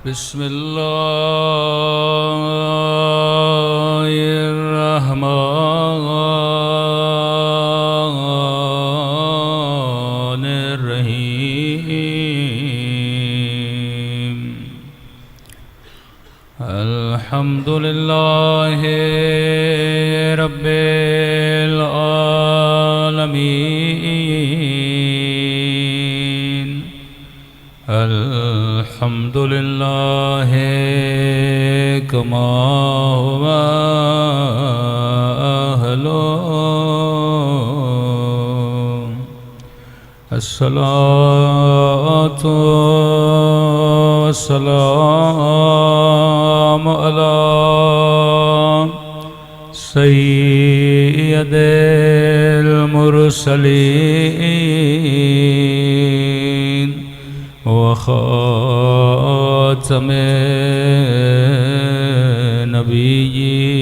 بسم الله الرحمن الرحيم الحمد لله رب العالمين الحمد لله كما هو أهله الصلاة والسلام على سيد المرسلين وخاتم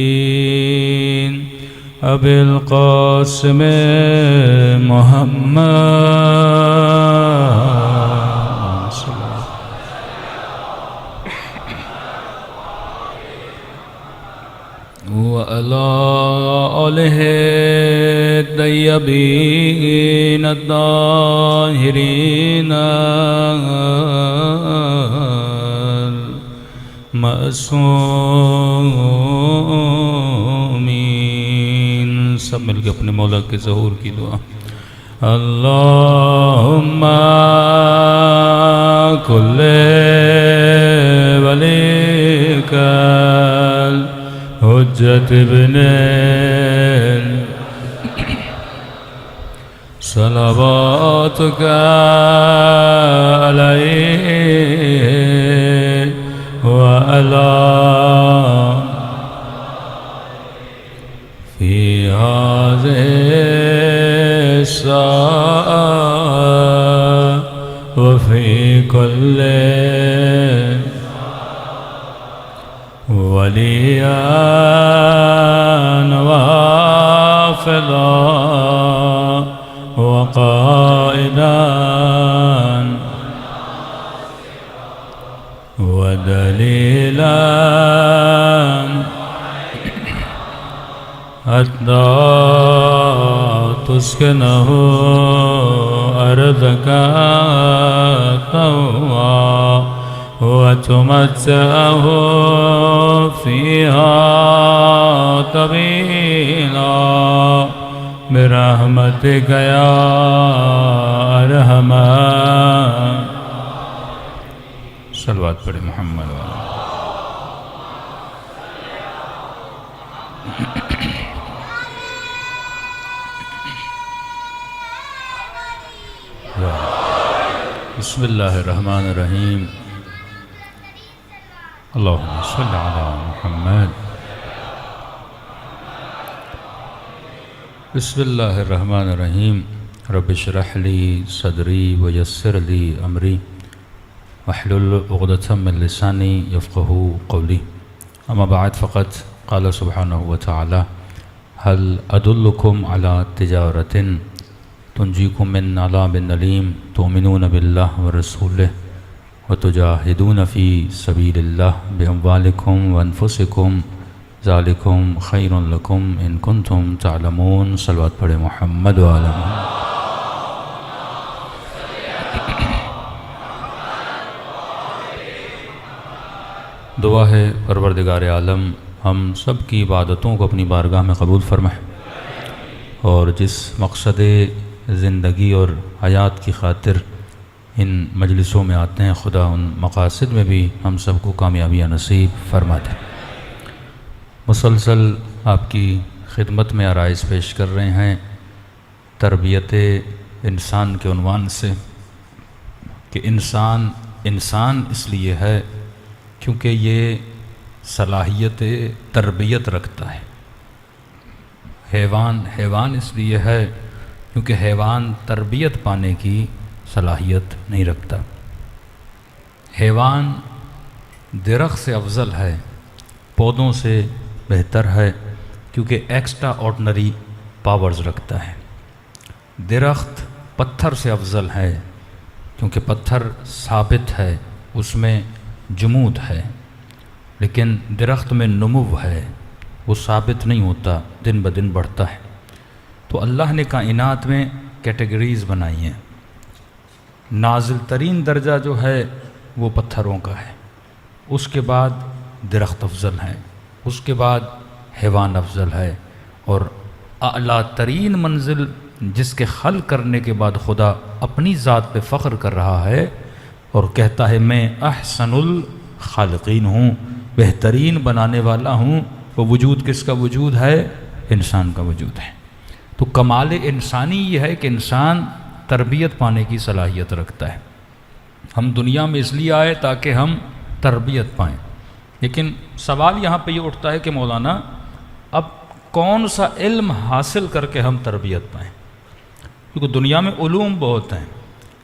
النبيين أبي القاسم محمد وعلى آله الطيبين الطاهرين معصومین. سب مل کے اپنے مولا کے ظہور کی دعا. اللہم کل ولیک حجت ابن صلواتک علیہ وعلى في هذه الساعة وفي كل وليا وافلا وقائدا ودليلا حتى تسكنه أرضك طوعا وتمتعه فيها طويلا برحمتك يا أرحم. صلوات پڑھے محمد والا. بسم اللہ الرحمن الرحیم. اللہم صلی علی محمد. بسم اللہ الرحمن الرحیم. رب اشرح لی صدری ویسر لی امری واحلل عقدۃ من لسانی یفقہوا قولی. اما بعد فقط قال سبحانہ وتعالی هل ادلکم علی تجارۃ تنجیکم من عذاب علیم تؤمنون باللہ ورسولہ وتجاہدون فی سبیل اللہ باموالکم وانفسکم ذالکم خیر لکم ان کنتم تعلمون. صلوات پڑھے محمد وعلی محمد. دعا ہے پروردگار عالم ہم سب کی عبادتوں کو اپنی بارگاہ میں قبول فرمائے، اور جس مقصد زندگی اور حیات کی خاطر ان مجلسوں میں آتے ہیں خدا ان مقاصد میں بھی ہم سب کو کامیابیاں نصیب فرما دے. مسلسل آپ کی خدمت میں عرائض پیش کر رہے ہیں تربیت انسان کے عنوان سے کہ انسان اس لیے ہے کیونکہ یہ صلاحیت تربیت رکھتا ہے. حیوان اس لیے ہے کیونکہ حیوان تربیت پانے کی صلاحیت نہیں رکھتا. حیوان درخت سے افضل ہے، پودوں سے بہتر ہے کیونکہ ایکسٹرا آرڈنری پاورز رکھتا ہے. درخت پتھر سے افضل ہے کیونکہ پتھر ثابت ہے، اس میں جمود ہے، لیکن درخت میں نمو ہے، وہ ثابت نہیں ہوتا، دن بدن بڑھتا ہے۔ تو اللہ نے کائنات میں کیٹیگریز بنائی ہیں۔ نازل ترین درجہ جو ہے وہ پتھروں کا ہے، اس کے بعد درخت افضل ہے، اس کے بعد حیوان افضل ہے، اور اعلیٰ ترین منزل جس کے خلق کرنے کے بعد خدا اپنی ذات پہ فخر کر رہا ہے اور کہتا ہے میں احسن الخالقین ہوں، بہترین بنانے والا ہوں، وہ وجود کس کا وجود ہے؟ انسان کا وجود ہے۔ تو کمال انسانی یہ ہے کہ انسان تربیت پانے کی صلاحیت رکھتا ہے۔ ہم دنیا میں اس لیے آئے تاکہ ہم تربیت پائیں، لیکن سوال یہاں پہ یہ اٹھتا ہے کہ مولانا اب کون سا علم حاصل کر کے ہم تربیت پائیں؟ کیونکہ دنیا میں علوم بہت ہیں،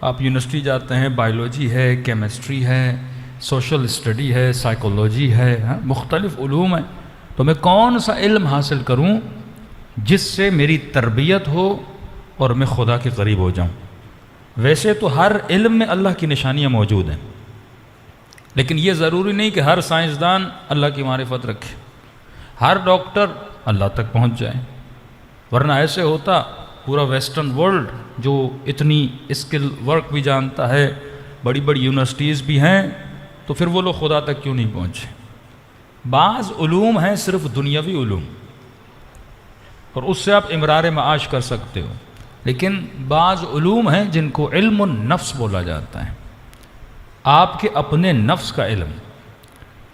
آپ یونیورسٹی جاتے ہیں، بائیولوجی ہے، کیمسٹری ہے، سوشل اسٹڈی ہے، سائیکولوجی ہے، مختلف علوم ہیں، تو میں کون سا علم حاصل کروں جس سے میری تربیت ہو اور میں خدا کے قریب ہو جاؤں؟ ویسے تو ہر علم میں اللہ کی نشانیاں موجود ہیں، لیکن یہ ضروری نہیں کہ ہر سائنسدان اللہ کی معرفت رکھے، ہر ڈاکٹر اللہ تک پہنچ جائے، ورنہ ایسے ہوتا پورا ویسٹرن ورلڈ جو اتنی اسکل ورک بھی جانتا ہے، بڑی بڑی یونیورسٹیز بھی ہیں، تو پھر وہ لوگ خدا تک کیوں نہیں پہنچے؟ بعض علوم ہیں صرف دنیاوی علوم، اور اس سے آپ امرار معاش کر سکتے ہو، لیکن بعض علوم ہیں جن کو علم النفس بولا جاتا ہے، آپ کے اپنے نفس کا علم۔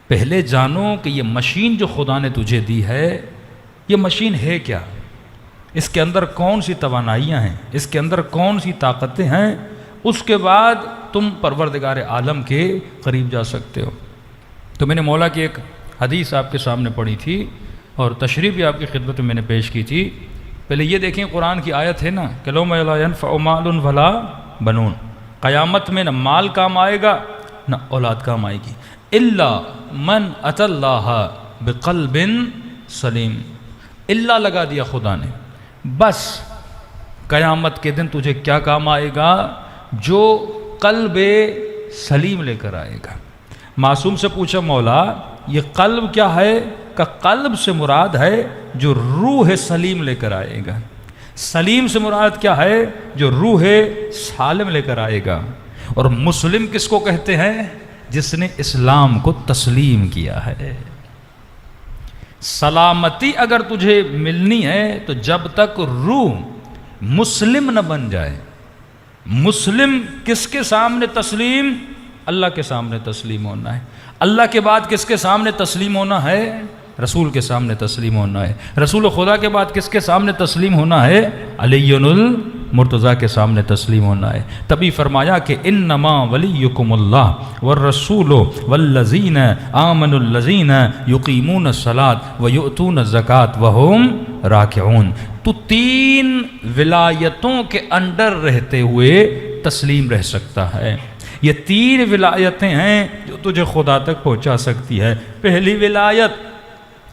پہلے جانو کہ یہ مشین جو خدا نے تجھے دی ہے، یہ مشین ہے کیا، اس کے اندر کون سی توانائیاں ہیں، اس کے اندر کون سی طاقتیں ہیں، اس کے بعد تم پروردگار عالم کے قریب جا سکتے ہو۔ تو میں نے مولا کی ایک حدیث آپ کے سامنے پڑھی تھی اور تشریح بھی آپ کی خدمت میں نے پیش کی تھی۔ پہلے یہ دیکھیں قرآن کی آیت ہے نا کہ یوم لا ینفع مال ولا بنون، قیامت میں نہ مال کام آئے گا نہ اولاد کام آئے گی، الا من اتی اللہ بقلب سلیم، اللہ لگا دیا خدا نے، بس قیامت کے دن تجھے کیا کام آئے گا؟ جو قلب سلیم لے کر آئے گا۔ معصوم سے پوچھا مولا یہ قلب کیا ہے؟ کہ قلب سے مراد ہے جو روح سلیم لے کر آئے گا۔ سلیم سے مراد کیا ہے؟ جو روح سالم لے کر آئے گا۔ اور مسلم کس کو کہتے ہیں؟ جس نے اسلام کو تسلیم کیا ہے۔ سلامتی اگر تجھے ملنی ہے تو جب تک روح مسلم نہ بن جائے۔ مسلم کس کے سامنے تسلیم؟ اللہ کے سامنے تسلیم ہونا ہے۔ اللہ کے بعد کس کے سامنے تسلیم ہونا ہے؟ رسول کے سامنے تسلیم ہونا ہے۔ رسول خدا کے بعد کس کے سامنے تسلیم ہونا ہے؟ علی المرتضیٰ کے سامنے تسلیم ہونا ہے۔ تبھی فرمایا کہ انما ولیکم اللہ والرسول والذین آمنوا الذین یقیمون الصلاۃ ویؤتون الزکاۃ وہم راکعون۔ تو تین ولایتوں کے انڈر رہتے ہوئے تسلیم رہ سکتا ہے۔ یہ تین ولایتیں ہیں جو تجھے خدا تک پہنچا سکتی ہے۔ پہلی ولایت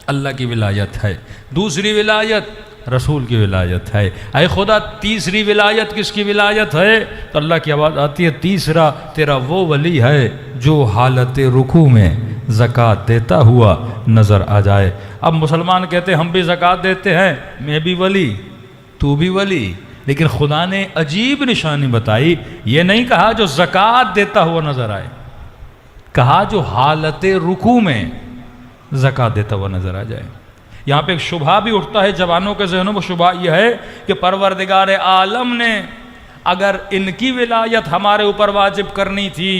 اللہ کی ولایت ہے، دوسری ولایت رسول کی ولایت ہے۔ اے خدا تیسری ولایت کس کی ولایت ہے؟ تو اللہ کی آواز آتی ہے تیسرا تیرا وہ ولی ہے جو حالت رکوع میں زکوٰۃ دیتا ہوا نظر آ جائے۔ اب مسلمان کہتے ہیں ہم بھی زکوٰۃ دیتے ہیں، میں بھی ولی، تو بھی ولی، لیکن خدا نے عجیب نشانی بتائی، یہ نہیں کہا جو زکوٰۃ دیتا ہوا نظر آئے، کہا جو حالت رکوع میں زکوٰۃ دیتا ہوا نظر آ جائے۔ یہاں پہ ایک شبہ بھی اٹھتا ہے جوانوں کے ذہنوں میں، شبہ یہ ہے کہ پروردگار عالم نے اگر ان کی ولایت ہمارے اوپر واجب کرنی تھی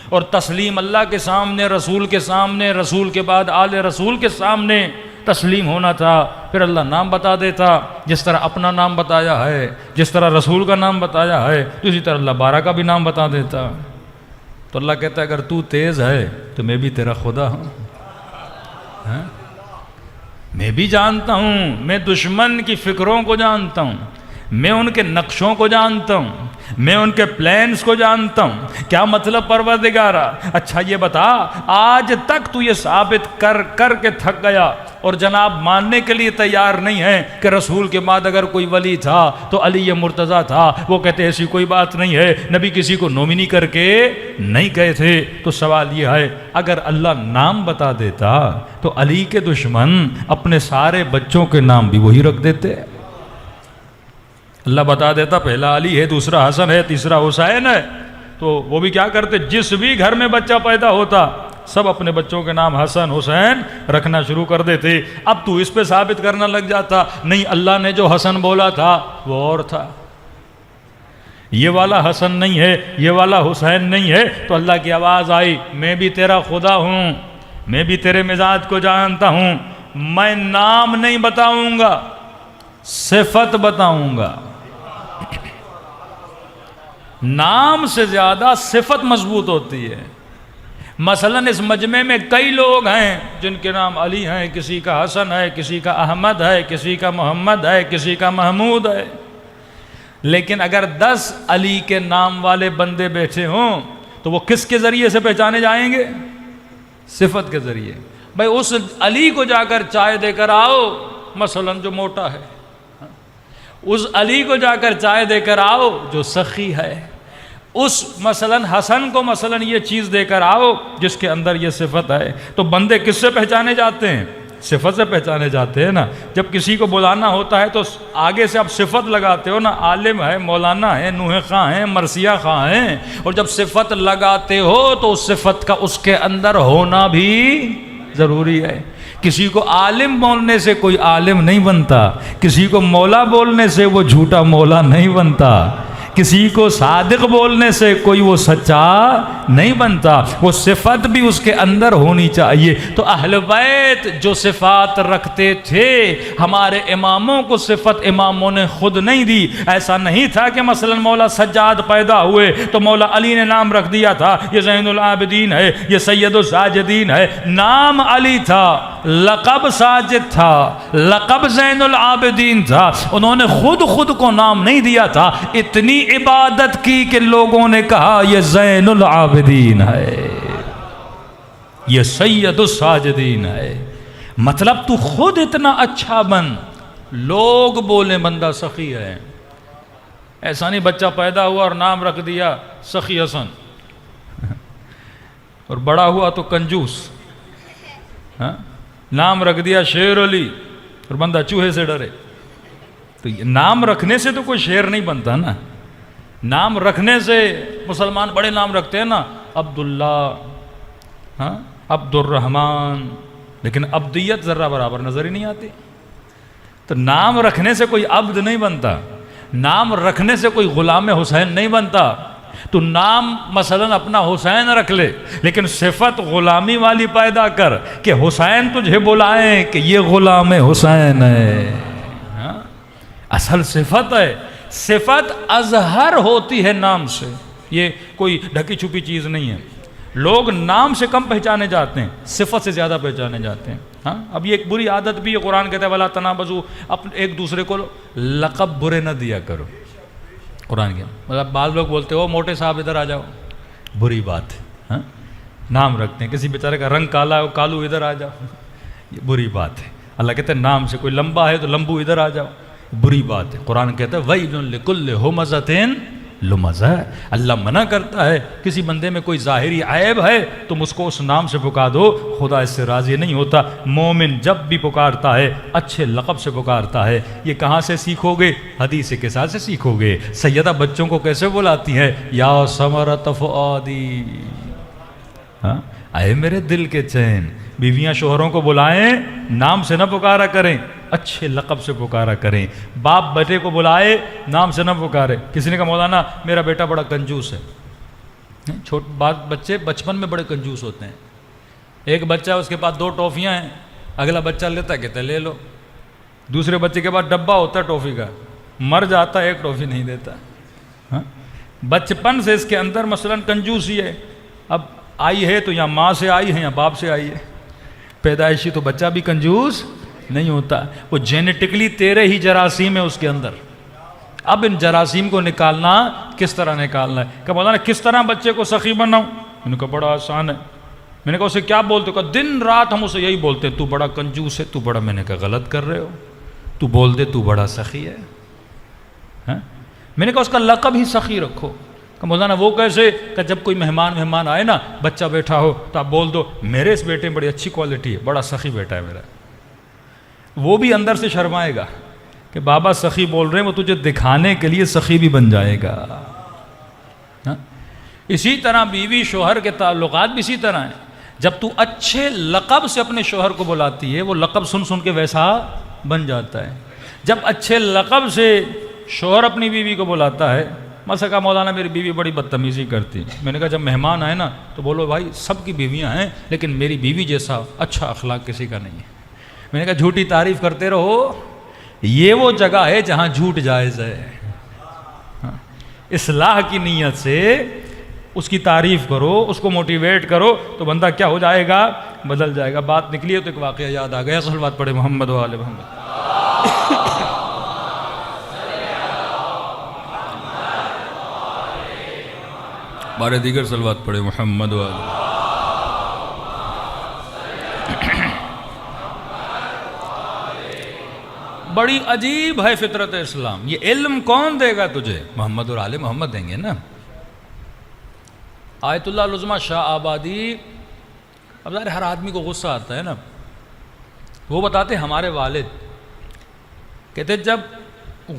اور تسلیم اللہ کے سامنے، رسول کے سامنے، رسول کے بعد آل رسول کے سامنے تسلیم ہونا تھا، پھر اللہ نام بتا دیتا، جس طرح اپنا نام بتایا ہے، جس طرح رسول کا نام بتایا ہے، اسی طرح اللہ بارہ کا بھی نام بتا دیتا۔ تو اللہ کہتا ہے اگر تو تیز ہے تو میں بھی تیرا خدا ہوں، میں بھی جانتا ہوں، میں دشمن کی فکروں کو جانتا ہوں، میں ان کے نقشوں کو جانتا ہوں، میں ان کے پلانز کو جانتا ہوں۔ کیا مطلب پروردگارا؟ اچھا یہ بتا، آج تک تو یہ ثابت کر کر کے تھک گیا اور جناب ماننے کے لیے تیار نہیں ہے کہ رسول کے بعد اگر کوئی ولی تھا تو علی مرتضیٰ تھا، وہ کہتے ایسی کوئی بات نہیں ہے، نبی کسی کو نومینی کر کے نہیں گئے تھے۔ تو سوال یہ ہے، اگر اللہ نام بتا دیتا تو علی کے دشمن اپنے سارے بچوں کے نام بھی وہی رکھ دیتے۔ اللہ بتا دیتا پہلا علی ہے، دوسرا حسن ہے، تیسرا حسین ہے، تو وہ بھی کیا کرتے؟ جس بھی گھر میں بچہ پیدا ہوتا سب اپنے بچوں کے نام حسن حسین رکھنا شروع کر دیتے۔ اب تو اس پہ ثابت کرنا لگ جاتا نہیں، اللہ نے جو حسن بولا تھا وہ اور تھا، یہ والا حسن نہیں ہے، یہ والا حسین نہیں ہے۔ تو اللہ کی آواز آئی، میں بھی تیرا خدا ہوں، میں بھی تیرے مزاج کو جانتا ہوں، میں نام نہیں بتاؤں گا، صفت بتاؤں گا۔ نام سے زیادہ صفت مضبوط ہوتی ہے۔ مثلا اس مجمع میں کئی لوگ ہیں جن کے نام علی ہیں، کسی کا حسن ہے، کسی کا احمد ہے، کسی کا محمد ہے، کسی کا محمود ہے، لیکن اگر 10 علی کے نام والے بندے بیٹھے ہوں تو وہ کس کے ذریعے سے پہچانے جائیں گے؟ صفت کے ذریعے۔ بھائی اس علی کو جا کر چائے دے کر آؤ، مثلا جو موٹا ہے، اس علی کو جا کر چائے دے کر آؤ جو سخی ہے، اس مثلا حسن کو مثلا یہ چیز دے کر آؤ جس کے اندر یہ صفت ہے۔ تو بندے کس سے پہچانے جاتے ہیں؟ صفت سے پہچانے جاتے ہیں نا۔ جب کسی کو بلانا ہوتا ہے تو آگے سے آپ صفت لگاتے ہو نا، عالم ہے، مولانا ہے، نوح خاں ہیں، مرثیہ خاں ہیں، اور جب صفت لگاتے ہو تو اس صفت کا اس کے اندر ہونا بھی ضروری ہے۔ کسی کو عالم بولنے سے کوئی عالم نہیں بنتا، کسی کو مولا بولنے سے وہ جھوٹا مولا نہیں بنتا، کسی کو صادق بولنے سے کوئی وہ سچا نہیں بنتا، وہ صفت بھی اس کے اندر ہونی چاہیے۔ تو اہل بیت جو صفات رکھتے تھے، ہمارے اماموں کو صفت اماموں نے خود نہیں دی۔ ایسا نہیں تھا کہ مثلا مولا سجاد پیدا ہوئے تو مولا علی نے نام رکھ دیا تھا یہ زین العابدین ہے، یہ سید الساجدین ہے۔ نام علی تھا، لقب ساجد تھا، لقب زین العابدین تھا، انہوں نے خود کو نام نہیں دیا تھا۔ اتنی عبادت کی کہ لوگوں نے کہا یہ زین العابدین ہے، یہ سید الساجدین ہے۔ مطلب تو خود اتنا اچھا بن، لوگ بولیں بندہ سخی ہے۔ ایسا نہیں بچہ پیدا ہوا اور نام رکھ دیا سخی حسن، اور بڑا ہوا تو کنجوس، نام رکھ دیا شیر علی اور بندہ چوہے سے ڈرے۔ تو نام رکھنے سے تو کوئی شیر نہیں بنتا نا۔ نام رکھنے سے مسلمان بڑے نام رکھتے ہیں نا، عبداللہ، عبد الرحمن، لیکن عبدیت ذرہ برابر نظر ہی نہیں آتی۔ تو نام رکھنے سے کوئی عبد نہیں بنتا، نام رکھنے سے کوئی غلام حسین نہیں بنتا۔ تو نام مثلا اپنا حسین رکھ لے، لیکن صفت غلامی والی پیدا کر کہ حسین تجھے بلائیں کہ یہ غلام حسین ہے۔ اصل صفت ہے، صفت اظہر ہوتی ہے نام سے، یہ کوئی ڈھکی چھپی چیز نہیں ہے۔ لوگ نام سے کم پہچانے جاتے ہیں، صفت سے زیادہ پہچانے جاتے ہیں۔ اب یہ ایک بری عادت بھی ہے، قرآن کہتا ہے وَلَا تَنَابَزُوا، ایک دوسرے کو لقب برے نہ دیا کرو۔ قرآن کے مطلب بعض لوگ بولتے ہو موٹے صاحب ادھر آ جاؤ، بری بات ہے۔ نام رکھتے ہیں، کسی بیچارے کا رنگ کالا ہے، کالو ادھر آ جاؤ، یہ بری بات ہے۔ اللہ کہتے ہیں نام سے، کوئی لمبا ہے تو لمبو ادھر آ جاؤ، بری بات ہے۔ قرآن کہتا ہے وَيْلٌ لِكُلِّ هُمَزَةٍ لُمَزَةٍ، اللہ منع کرتا ہے کسی بندے میں کوئی ظاہری عیب ہے تم اس کو اس نام سے پکار دو، خدا اس سے راضی نہیں ہوتا۔ مومن جب بھی پکارتا ہے اچھے لقب سے پکارتا ہے۔ یہ کہاں سے سیکھو گے؟ حدیث کے ساتھ سے سیکھو گے۔ سیدہ بچوں کو کیسے بلاتی ہیں؟ یا ثمرۃ فؤادی، اے میرے دل کے چین۔ بیویاں شوہروں کو بلائیں نام سے نہ پکارا کریں، اچھے لقب سے پکارا کریں۔ باپ بیٹے کو بلائے نام سے نہ پکارے۔ کسی نے کہا مولانا میرا بیٹا بڑا کنجوس ہے۔ بچے بچپن میں بڑے کنجوس ہوتے ہیں۔ ایک بچہ اس کے پاس 2 ٹافیاں ہیں، اگلا بچہ لیتا کہتا ہے لے لو۔ دوسرے بچے کے پاس ڈبہ ہوتا ہے ٹافی کا، مر جاتا ہے 1 ٹافی نہیں دیتا۔ بچپن سے اس کے اندر مثلا کنجوسی ہے۔ اب آئی ہے تو یا ماں سے آئی ہے یا باپ سے آئی ہے۔ پیدائشی تو بچہ بھی کنجوس نہیں ہوتا، وہ جینیٹکلی تیرے ہی جراثیم ہے اس کے اندر۔ اب ان جراثیم کو نکالنا کس طرح نکالنا ہے؟ کہ مولانا کس طرح بچے کو سخی بناؤں؟ میں نے کہا بڑا آسان ہے۔ میں نے کہا اسے کیا بولتے ہو؟ کہ دن رات ہم اسے یہی بولتے ہیں، تو بڑا کنجوس ہے، تو بڑا۔ میں نے کہا غلط کر رہے ہو، تو بول دے تو بڑا سخی ہے۔ میں نے کہا اس کا لقب ہی سخی رکھو۔ کہ مولانا وہ کیسے؟ کہ جب کوئی مہمان آئے نا، بچہ بیٹھا ہو تو آپ بول دو میرے اس بیٹے میں بڑی اچھی کوالٹی ہے، بڑا سخی بیٹا ہے میرا۔ وہ بھی اندر سے شرمائے گا کہ بابا سخی بول رہے ہیں، وہ تجھے دکھانے کے لیے سخی بھی بن جائے گا۔ اسی طرح بیوی شوہر کے تعلقات بھی اسی طرح ہیں۔ جب تو اچھے لقب سے اپنے شوہر کو بلاتی ہے، وہ لقب سن سن کے ویسا بن جاتا ہے۔ جب اچھے لقب سے شوہر اپنی بیوی کو بلاتا ہے، مثلا کہا مولانا میری بیوی بڑی بدتمیزی کرتی، میں نے کہا جب مہمان آئے نا تو بولو بھائی سب کی بیویاں ہیں لیکن میری بیوی جیسا اچھا اخلاق کسی کا نہیں ہے۔ میں نے کہا جھوٹی تعریف کرتے رہو، یہ وہ جگہ ہے جہاں جھوٹ جائز ہے۔ اصلاح کی نیت سے اس کی تعریف کرو، اس کو موٹیویٹ کرو تو بندہ کیا ہو جائے گا؟ بدل جائے گا۔ بات نکلی ہے تو ایک واقعہ یاد آ گیا، صلوات پڑھے محمد و آل محمد۔ بارے دیگر صلوات پڑھے محمد و آل محمد۔ بڑی عجیب ہے فطرت اسلام۔ یہ علم کون دے گا تجھے؟ محمد اور آل محمد دیں گے نا۔ آیت اللہ العظمہ شاہ آبادی، اب ظاہر ہر آدمی کو غصہ آتا ہے نا، وہ بتاتے ہمارے والد کہتے جب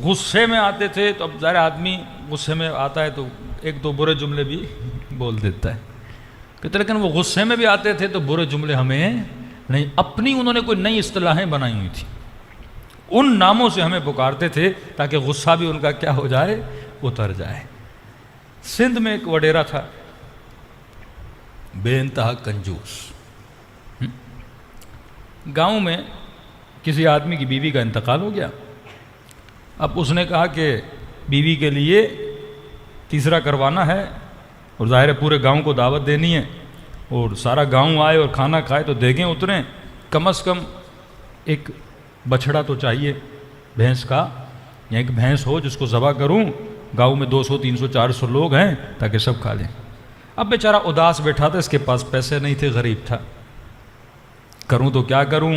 غصے میں آتے تھے تو اب ظاہر آدمی غصے میں آتا ہے تو ایک دو برے جملے بھی بول دیتا ہے، کہتے لیکن وہ غصے میں بھی آتے تھے تو برے جملے ہمیں نہیں، اپنی انہوں نے کوئی نئی اصطلاحیں بنائی ہوئی تھی، ان ناموں سے ہمیں پکارتے تھے تاکہ غصہ بھی ان کا کیا ہو جائے؟ اتر جائے۔ سندھ میں ایک وڈیرا تھا، بے انتہا کنجوس۔ گاؤں میں کسی آدمی کی بیوی کا انتقال ہو گیا، اب اس نے کہا کہ بیوی کے لیے تیسرا کروانا ہے اور ظاہر ہے پورے گاؤں کو دعوت دینی ہے اور سارا گاؤں آئے اور کھانا کھائے تو دیگیں اتریں، کم از کم ایک بچھڑا تو چاہیے بھینس کا، یا ایک بھینس ہو جس کو ذبح کروں، گاؤں میں 200 300 400 لوگ ہیں تاکہ سب کھا لیں۔ اب بیچارہ اداس بیٹھا تھا، اس کے پاس پیسے نہیں تھے، غریب تھا، کروں تو کیا کروں،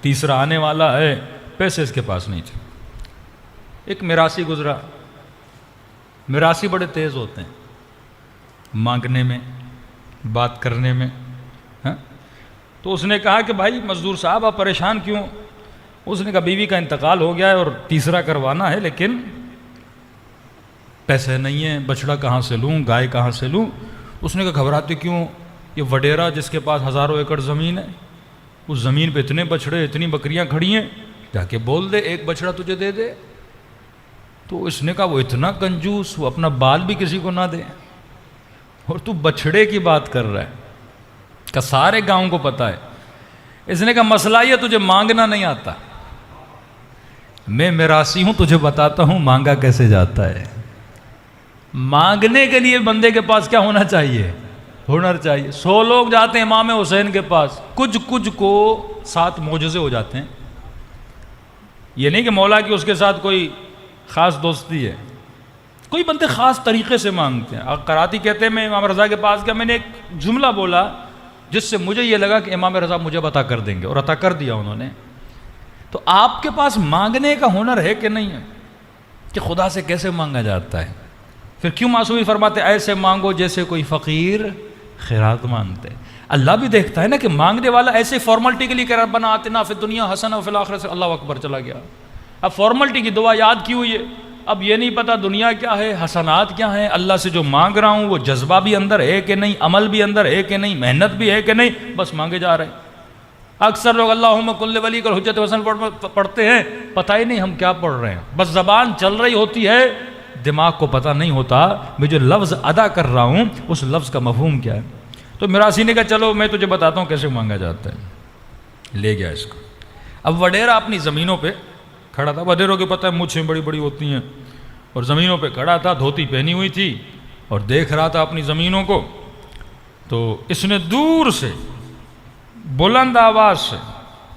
تیسرا آنے والا ہے، پیسے اس کے پاس نہیں تھے۔ ایک میراثی گزرا، میراثی بڑے تیز ہوتے ہیں مانگنے میں، بات کرنے میں، تو اس نے کہا کہ بھائی مزدور صاحب آپ پریشان کیوں؟ اس نے کہا بیوی کا انتقال ہو گیا ہے اور تیسرا کروانا ہے لیکن پیسے نہیں ہیں، بچڑا کہاں سے لوں، گائے کہاں سے لوں؟ اس نے کہا گھبراتے کیوں، یہ وڈیرا جس کے پاس ہزاروں ایکڑ زمین ہے، اس زمین پہ اتنے بچڑے اتنی بکریاں کھڑی ہیں، جا کے بول دے ایک بچڑا تجھے دے دے۔ تو اس نے کہا وہ اتنا کنجوس، وہ اپنا بال بھی کسی کو نہ دے اور تو بچڑے کی بات کر رہا ہے، کہ سارے گاؤں کو پتہ ہے۔ اس نے کہا مسئلہ یہ تجھے مانگنا نہیں آتا، میں میراثی ہوں، تجھے بتاتا ہوں مانگا کیسے جاتا ہے۔ مانگنے کے لیے بندے کے پاس کیا ہونا چاہیے؟ ہنر چاہیے۔ 100 لوگ جاتے ہیں امام حسین کے پاس، کچھ کو 7 معجزے ہو جاتے ہیں۔ یہ نہیں کہ مولا کی اس کے ساتھ کوئی خاص دوستی ہے، کوئی بندے خاص طریقے سے مانگتے ہیں۔ قراتی کہتے ہیں میں امام رضا کے پاس گیا، میں نے ایک جملہ بولا جس سے مجھے یہ لگا کہ امام رضا مجھے عطا کر دیں گے، اور عطا کر دیا انہوں نے۔ تو آپ کے پاس مانگنے کا ہنر ہے کہ نہیں ہے؟ کہ خدا سے کیسے مانگا جاتا ہے؟ پھر کیوں معصومی فرماتے ایسے مانگو جیسے کوئی فقیر خیرات مانگتے؟ اللہ بھی دیکھتا ہے نا کہ مانگنے والا ایسے فارملٹی کے لیے کہ ربنا آتنا فی الدنیا حسنہ وفی الآخرۃ سے اللہ اکبر چلا گیا۔ اب فارملٹی کی دعا یاد کی ہوئی ہے، اب یہ نہیں پتا دنیا کیا ہے، حسنات کیا ہیں، اللہ سے جو مانگ رہا ہوں وہ جذبہ بھی اندر ہے کہ نہیں، عمل بھی اندر ہے کہ نہیں، محنت بھی ہے کہ نہیں، بس مانگے جا رہے ہیں۔ اکثر لوگ اللہم کل ولی کر حجت حسن پڑھتے ہیں، پتہ ہی نہیں ہم کیا پڑھ رہے ہیں، بس زبان چل رہی ہوتی ہے، دماغ کو پتہ نہیں ہوتا میں جو لفظ ادا کر رہا ہوں اس لفظ کا مفہوم کیا ہے۔ تو میراثی نے کہا چلو میں تجھے بتاتا ہوں کیسے مانگا جاتا ہے، لے گیا اس کو۔ اب وڈیرا اپنی زمینوں پہ کھڑا تھا، وڈیروں کے پتہ ہے مچھیں بڑی بڑی ہوتی ہیں، اور زمینوں پہ کھڑا تھا، دھوتی پہنی ہوئی تھی اور دیکھ رہا تھا اپنی زمینوں کو۔ تو اس نے دور سے بلند آواز سے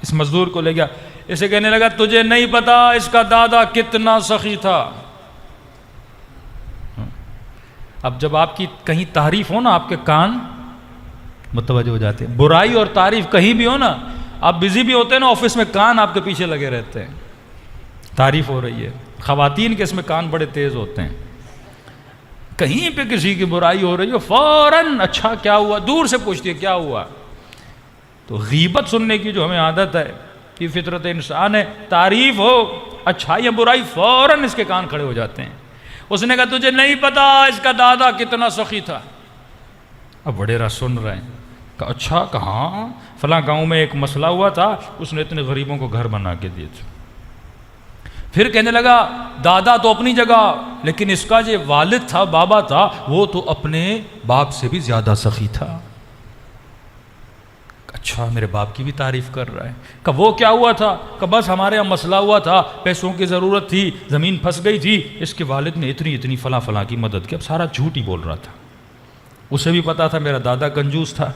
اس مزدور کو لے گیا، اسے کہنے لگا تجھے نہیں پتا اس کا دادا کتنا سخی تھا، اب جب آپ کی کہیں تعریف ہو نا آپ کے کان متوجہ ہو جاتے ہیں، برائی اور تعریف کہیں بھی ہو نا، آپ بزی بھی ہوتے ہیں نا آفس میں، کان آپ کے پیچھے لگے رہتے ہیں، تعریف ہو رہی ہے۔ خواتین کے اس میں کان بڑے تیز ہوتے ہیں، کہیں پہ کسی کی برائی ہو رہی ہو فوراً اچھا کیا ہوا، دور سے پوچھتی ہے کیا ہوا۔ تو غیبت سننے کی جو ہمیں عادت ہے، یہ فطرت انسان ہے، تعریف ہو اچھائی یا برائی فوراً اس کے کان کھڑے ہو جاتے ہیں۔ اس نے کہا تجھے نہیں پتا اس کا دادا کتنا سخی تھا۔ اب وڈیرا سن رہے ہیں، کہا اچھا، کہاں؟ فلاں گاؤں میں ایک مسئلہ ہوا تھا، اس نے اتنے غریبوں کو گھر بنا کے دیے تھے۔ پھر کہنے لگا دادا تو اپنی جگہ، لیکن اس کا جو والد تھا، بابا تھا، وہ تو اپنے باپ سے بھی زیادہ سخی تھا۔ اچھا، میرے باپ کی بھی تعریف کر رہا ہے۔ کہ وہ کیا ہوا تھا؟ کہ بس ہمارے یہاں مسئلہ ہوا تھا، پیسوں کی ضرورت تھی، زمین پھنس گئی تھی، اس کے والد نے اتنی فلاں فلاں کی مدد کی۔ اب سارا جھوٹ ہی بول رہا تھا، اسے بھی پتا تھا میرا دادا کنجوس تھا،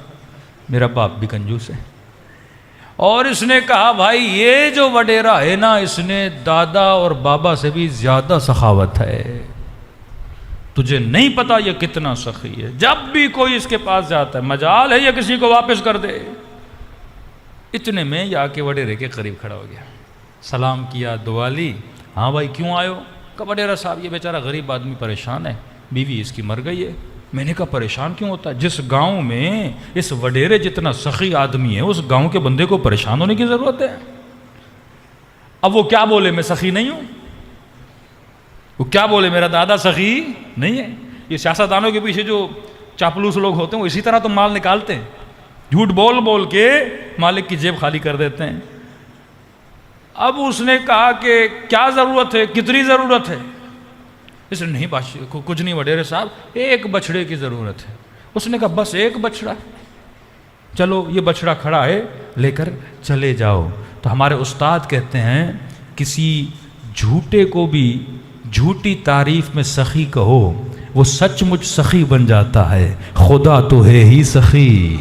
میرا باپ بھی کنجوس ہے۔ اور اس نے کہا بھائی یہ جو وڈیرا ہے نا، اس نے دادا اور بابا سے بھی زیادہ سخاوت ہے، تجھے نہیں پتا یہ کتنا سخی ہے۔ جب بھی کوئی اس کے پاس جاتا ہے، مجال ہے یا کسی کو واپس کر دے۔ اتنے میں یہ آ کے وڈیرے کے قریب کھڑا ہو گیا، سلام کیا، دعا لی۔ ہاں بھائی کیوں آئے ہو؟ کہ وڈیرا صاحب یہ بیچارہ غریب آدمی پریشان ہے، بیوی اس کی مر گئی ہے۔ میں نے کہا پریشان کیوں ہوتا ہے؟ جس گاؤں میں اس وڈیرے جتنا سخی آدمی ہے، اس گاؤں کے بندے کو پریشان ہونے کی ضرورت ہے؟ اب وہ کیا بولے میں سخی نہیں ہوں؟ وہ کیا بولے میرا دادا سخی نہیں ہے؟ یہ سیاستدانوں کے پیچھے جو چاپلوس لوگ ہوتے ہیں وہ اسی طرح تو مال نکالتے ہیں، جھوٹ بول بول کے مالک کی جیب خالی کر دیتے ہیں۔ اب اس نے کہا کہ کیا ضرورت ہے، کتنی ضرورت ہے؟ اس نے نہیں بادشاہ کچھ نہیں وڈیرے صاحب، ایک بچڑے کی ضرورت ہے۔ اس نے کہا بس ایک بچڑا؟ چلو یہ بچڑا کھڑا ہے، لے کر چلے جاؤ۔ تو ہمارے استاد کہتے ہیں کسی جھوٹے کو بھی جھوٹی تعریف میں سخی کہو، وہ سچ مچ سخی بن جاتا ہے، خدا تو ہے ہی سخی،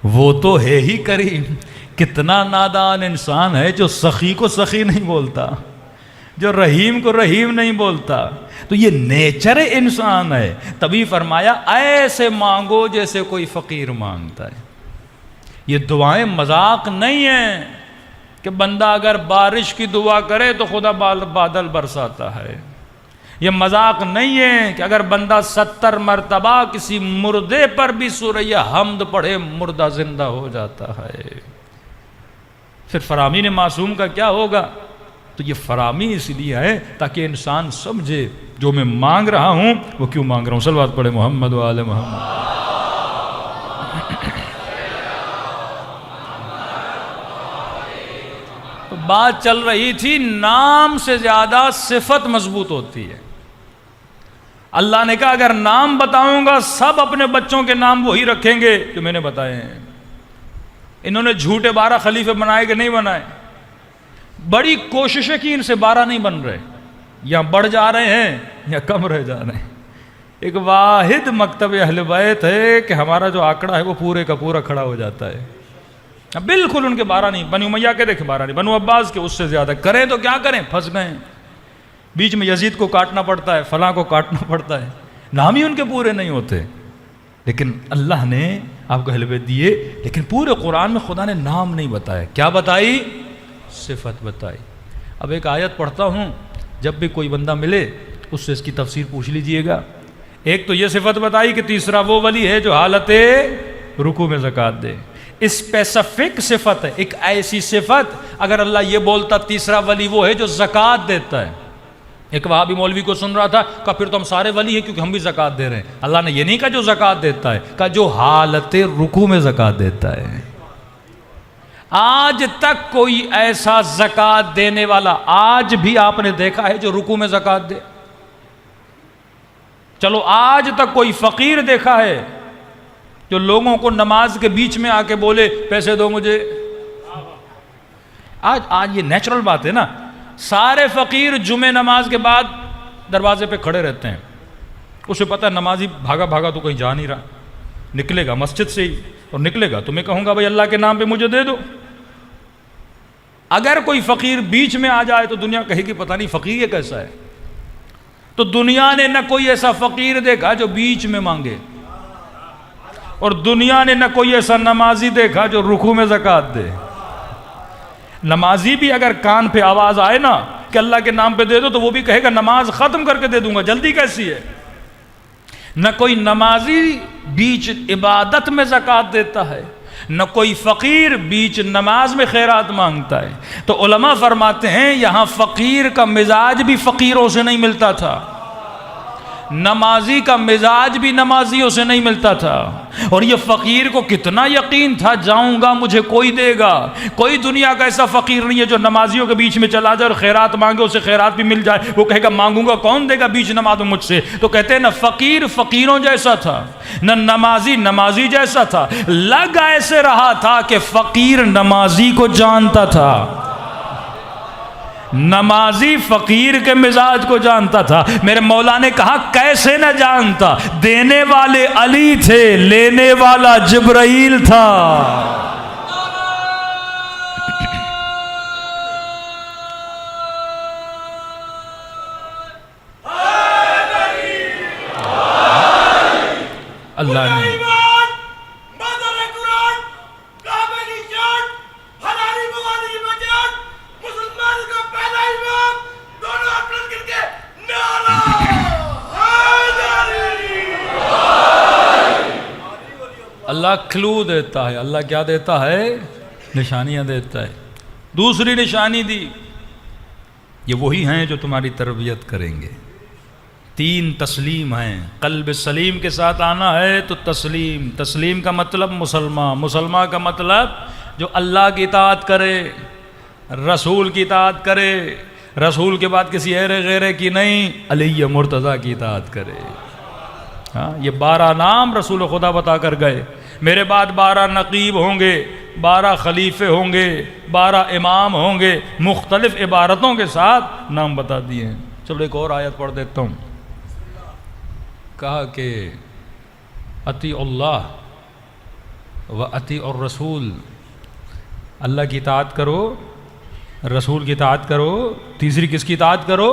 وہ تو ہے ہی کریم۔ کتنا نادان انسان ہے جو سخی کو سخی نہیں بولتا، جو رحیم کو رحیم نہیں بولتا۔ تو یہ نیچر انسان ہے۔ تبھی فرمایا ایسے مانگو جیسے کوئی فقیر مانگتا ہے۔ یہ دعائیں مذاق نہیں ہیں کہ بندہ اگر بارش کی دعا کرے تو خدا بادل برساتا ہے۔ یہ مذاق نہیں ہے کہ اگر بندہ 70 مرتبہ کسی مردے پر بھی سورہ حمد پڑھے مردہ زندہ ہو جاتا ہے۔ پھر فرامین معصوم کا کیا ہوگا؟ تو یہ فرامی اس لیے ہے تاکہ انسان سمجھے جو میں مانگ رہا ہوں وہ کیوں مانگ رہا ہوں۔ صلوات پڑھے محمد و آل محمد۔ تو بات چل رہی تھی نام سے زیادہ صفت مضبوط ہوتی ہے۔ اللہ نے کہا اگر نام بتاؤں گا سب اپنے بچوں کے نام وہی رکھیں گے جو میں نے بتائے ہیں۔ انہوں نے جھوٹے 12 خلیفے بنائے کہ نہیں بنائے؟ بڑی کوششیں کی، ان سے 12 نہیں بن رہے، یا بڑھ جا رہے ہیں یا کم رہ جا رہے ہیں۔ ایک واحد مکتب اہل بیت ہے کہ ہمارا جو آنکڑا ہے وہ پورے کا پورا کھڑا ہو جاتا ہے۔ بالکل ان کے 12 نہیں، بنو امیہ کے دیکھیں 12 نہیں، بنو عباس کے اس سے زیادہ، کریں تو کیا کریں، پھنس گئے ہیں۔ بیچ میں یزید کو کاٹنا پڑتا ہے، فلاں کو کاٹنا پڑتا ہے، نام ہی ان کے پورے نہیں ہوتے۔ لیکن اللہ نے آپ کو اہل بیت دیے، لیکن پورے قرآن میں خدا نے نام نہیں بتایا۔ کیا بتائی؟ صفت بتائی۔ اب ایک آیت پڑھتا ہوں، جب بھی کوئی بندہ ملے اس سے اس کی تفسیر پوچھ لیجئے گا۔ ایک تو یہ صفت بتائی کہ تیسرا وہ ولی ہے جو حالت رکوع میں زکوٰۃ دے۔ اسپیسیفک صفت ہے، ایک ایسی صفت اگر اللہ یہ بولتا تیسرا ولی وہ ہے جو زکوٰۃ دیتا ہے۔ ایک وہابی مولوی کو سن رہا تھا، کہا پھر تو ہم سارے ولی ہیں کیونکہ ہم بھی زکوٰۃ دے رہے ہیں۔ اللہ نے یہ نہیں کہا جو زکوٰۃ دیتا ہے، کہا جو حالت رکوع میں زکوٰۃ دیتا ہے۔ آج تک کوئی ایسا زکوٰۃ دینے والا آج بھی آپ نے دیکھا ہے جو رکوع میں زکوٰۃ دے؟ چلو آج تک کوئی فقیر دیکھا ہے جو لوگوں کو نماز کے بیچ میں آ کے بولے پیسے دو مجھے؟ آج یہ نیچرل بات ہے نا، سارے فقیر جمعہ نماز کے بعد دروازے پہ کھڑے رہتے ہیں، اسے پتہ ہے نمازی بھاگا بھاگا تو کہیں جا نہیں رہا، نکلے گا مسجد سے ہی اور نکلے گا تو میں کہوں گا بھائی اللہ کے نام پہ مجھے دے دو۔ اگر کوئی فقیر بیچ میں آ جائے تو دنیا کہے گی پتہ نہیں فقیر یہ کیسا ہے۔ تو دنیا نے نہ کوئی ایسا فقیر دیکھا جو بیچ میں مانگے، اور دنیا نے نہ کوئی ایسا نمازی دیکھا جو رکوع میں زکوٰۃ دے۔ نمازی بھی اگر کان پہ آواز آئے نا کہ اللہ کے نام پہ دے دو، تو وہ بھی کہے گا نماز ختم کر کے دے دوں گا، جلدی کیسی ہے۔ نہ کوئی نمازی بیچ عبادت میں زکوٰۃ دیتا ہے، نہ کوئی فقیر بیچ نماز میں خیرات مانگتا ہے۔ تو علماء فرماتے ہیں یہاں فقیر کا مزاج بھی فقیروں سے نہیں ملتا تھا، نمازی کا مزاج بھی نمازیوں سے نہیں ملتا تھا۔ اور یہ فقیر کو کتنا یقین تھا جاؤں گا مجھے کوئی دے گا۔ کوئی دنیا کا ایسا فقیر نہیں ہے جو نمازیوں کے بیچ میں چلا جائے اور خیرات مانگے، اسے خیرات بھی مل جائے، وہ کہے گا مانگوں گا کون دے گا بیچ نماز میں مجھ سے۔ تو کہتے ہیں نہ فقیر فقیروں جیسا تھا، نہ نمازی نمازی جیسا تھا، لگ ایسے رہا تھا کہ فقیر نمازی کو جانتا تھا، نمازی فقیر کے مزاج کو جانتا تھا۔ میرے مولا نے کہا کیسے نہ جانتا، دینے والے علی تھے، لینے والا جبرائیل تھا۔ اللہ نے اللہ کھلو دیتا ہے، اللہ کیا دیتا ہے؟ نشانیاں دیتا ہے۔ دوسری نشانی دی، یہ وہی ہیں جو تمہاری تربیت کریں گے۔ 3 تسلیم ہیں، قلب سلیم کے ساتھ آنا ہے تو تسلیم۔ تسلیم کا مطلب مسلمان، مسلمان کا مطلب جو اللہ کی اطاعت کرے، رسول کی اطاعت کرے، رسول کے بعد کسی غیرے کی نہیں، علی مرتضیٰ کی اطاعت کرے۔ ہاں، یہ 12 نام رسول خدا بتا کر گئے، میرے بعد 12 نقیب ہوں گے، 12 خلیفے ہوں گے، 12 امام ہوں گے، مختلف عبارتوں کے ساتھ نام بتا دیے ہیں۔ چلو ایک اور آیت پڑھ دیتا ہوں۔ کہا کہ اطیع اللہ و اطیع الرسول، اللہ کی اطاعت کرو، رسول کی اطاعت کرو، تیسری کس کی اطاعت کرو؟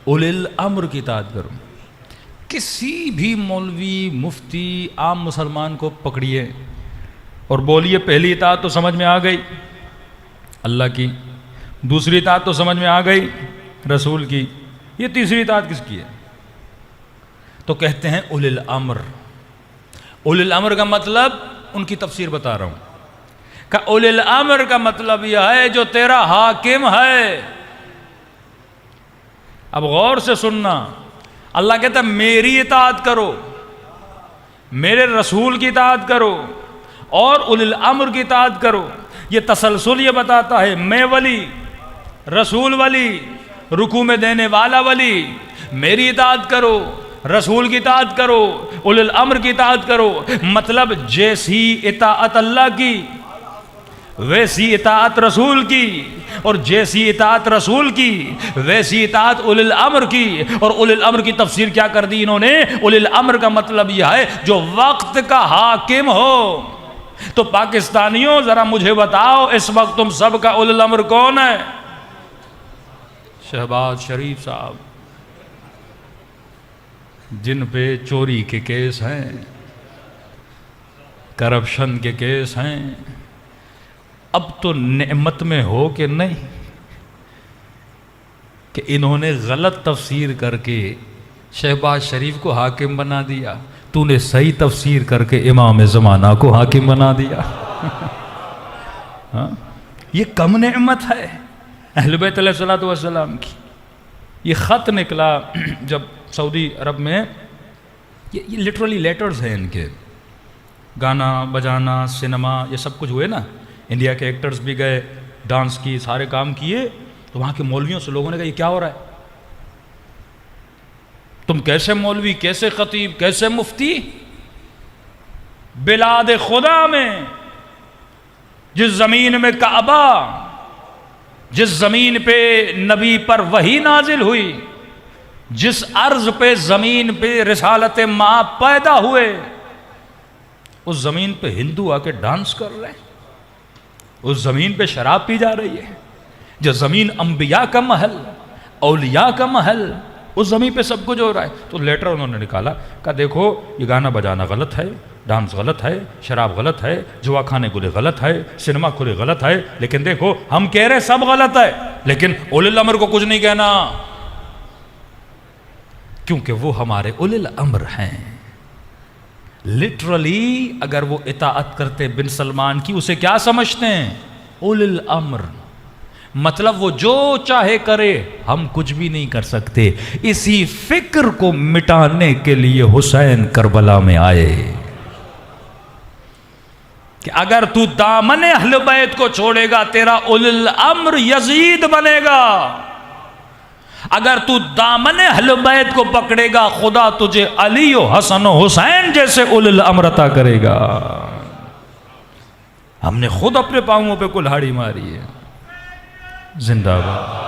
اولی الامر کی اطاعت کرو۔ کسی بھی مولوی مفتی عام مسلمان کو پکڑیے اور بولیے پہلی اطاعت تو سمجھ میں آ گئی اللہ کی، دوسری اطاعت تو سمجھ میں آ گئی رسول کی، یہ تیسری اطاعت کس کی ہے؟ تو کہتے ہیں اولی الامر۔ اولی الامر کا مطلب ان کی تفسیر بتا رہا ہوں کہ اولی الامر کا مطلب یہ ہے جو تیرا حاکم ہے۔ اب غور سے سننا، اللہ کہتا ہے میری اطاعت کرو، میرے رسول کی اطاعت کرو اور اولی الامر کی اطاعت کرو۔ یہ تسلسل یہ بتاتا ہے میں ولی، رسول ولی، رکوع میں دینے والا ولی، میری اطاعت کرو، رسول کی اطاعت کرو، اولی الامر کی اطاعت کرو۔ مطلب جیسی اطاعت اللہ کی ویسی اطاعت رسول کی، اور جیسی اطاعت رسول کی ویسی اطاعت اولی الامر کی۔ اور اولی الامر کی تفسیر کیا کر دی انہوں نے؟ اولی الامر کا مطلب یہ ہے جو وقت کا حاکم ہو۔ تو پاکستانیوں ذرا مجھے بتاؤ اس وقت تم سب کا اولی الامر کون ہے؟ شہباز شریف صاحب، جن پہ چوری کے کیس ہیں، کرپشن کے کیس ہیں، اب تو نعمت میں ہو کہ نہیں کہ انہوں نے غلط تفسیر کر کے شہباز شریف کو حاکم بنا دیا، تو نے صحیح تفسیر کر کے امام زمانہ کو حاکم بنا دیا۔ ہاں، یہ کم نعمت ہے اہل بیت علیہ الصلوۃ والسلام کی۔ یہ خط نکلا جب سعودی عرب میں، یہ لٹرلی لیٹرز ہیں ان کے، گانا بجانا سنیما یہ سب کچھ ہوئے نا، انڈیا کے ایکٹرز بھی گئے، ڈانس کی سارے کام کیے، تو وہاں کے مولویوں سے لوگوں نے کہا یہ کیا ہو رہا ہے؟ تم کیسے مولوی، کیسے خطیب، کیسے مفتی؟ بلاد خدا میں، جس زمین میں کعبہ، جس زمین پہ نبی پر وحی نازل ہوئی، جس ارض پہ زمین پہ رسالت ماں پیدا ہوئے، اس زمین پہ ہندو آ کے ڈانس کر رہے ہیں، اس زمین پہ شراب پی جا رہی ہے، جو زمین انبیاء کا محل، اولیاء کا محل، اس زمین پہ سب کچھ ہو رہا ہے. تو لیٹر انہوں نے نکالا, کہا دیکھو یہ گانا بجانا غلط ہے, ڈانس غلط ہے, شراب غلط ہے, جوا کھانے کو غلط ہے, سنیما کو غلط ہے, لیکن دیکھو ہم کہہ رہے سب غلط ہے, لیکن اولی الامر کو کچھ نہیں کہنا, کیونکہ وہ ہمارے اولی الامر ہیں. لٹرلی اگر وہ اطاعت کرتے بن سلمان کی, اسے کیا سمجھتے ہیں؟ اولی الامر. مطلب وہ جو چاہے کرے, ہم کچھ بھی نہیں کر سکتے. اسی فکر کو مٹانے کے لیے حسین کربلا میں آئے کہ اگر تو دامن اہل بیت کو چھوڑے گا تیرا اولی الامر یزید بنے گا, اگر تو دامن اہل بیت کو پکڑے گا خدا تجھے علی و حسن و حسین جیسے اولی الامر عطا کرے گا. ہم نے خود اپنے پاؤں پہ کلہاڑی ماری ہے. زندہ باد.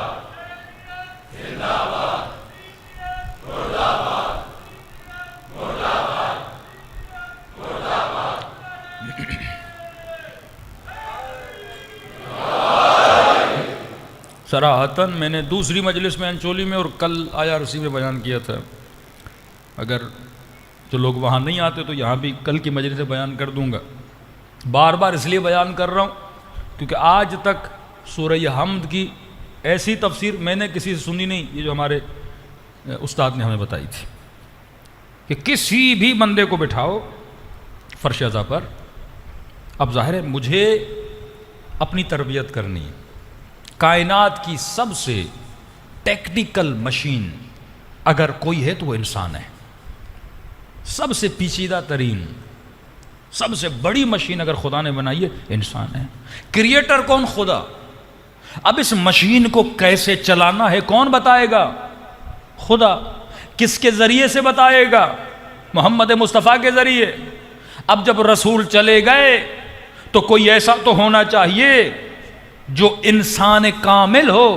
صراحتاً میں نے دوسری مجلس میں انچولی میں اور کل آیا رسی میں بیان کیا تھا. اگر جو لوگ وہاں نہیں آتے تو یہاں بھی کل کی مجلس سے بیان کر دوں گا. بار بار اس لیے بیان کر رہا ہوں کیونکہ آج تک سورہ حمد کی ایسی تفسیر میں نے کسی سے سنی نہیں, یہ جو ہمارے استاد نے ہمیں بتائی تھی کہ کسی بھی بندے کو بٹھاؤ فرش ازا پر. اب ظاہر ہے مجھے اپنی تربیت کرنی ہے. کائنات کی سب سے ٹیکنیکل مشین اگر کوئی ہے تو وہ انسان ہے. سب سے پیچیدہ ترین, سب سے بڑی مشین اگر خدا نے بنائی ہے انسان ہے. کریٹر کون؟ خدا. اب اس مشین کو کیسے چلانا ہے کون بتائے گا؟ خدا. کس کے ذریعے سے بتائے گا؟ محمد مصطفیٰ کے ذریعے. اب جب رسول چلے گئے تو کوئی ایسا تو ہونا چاہیے جو انسان کامل ہو,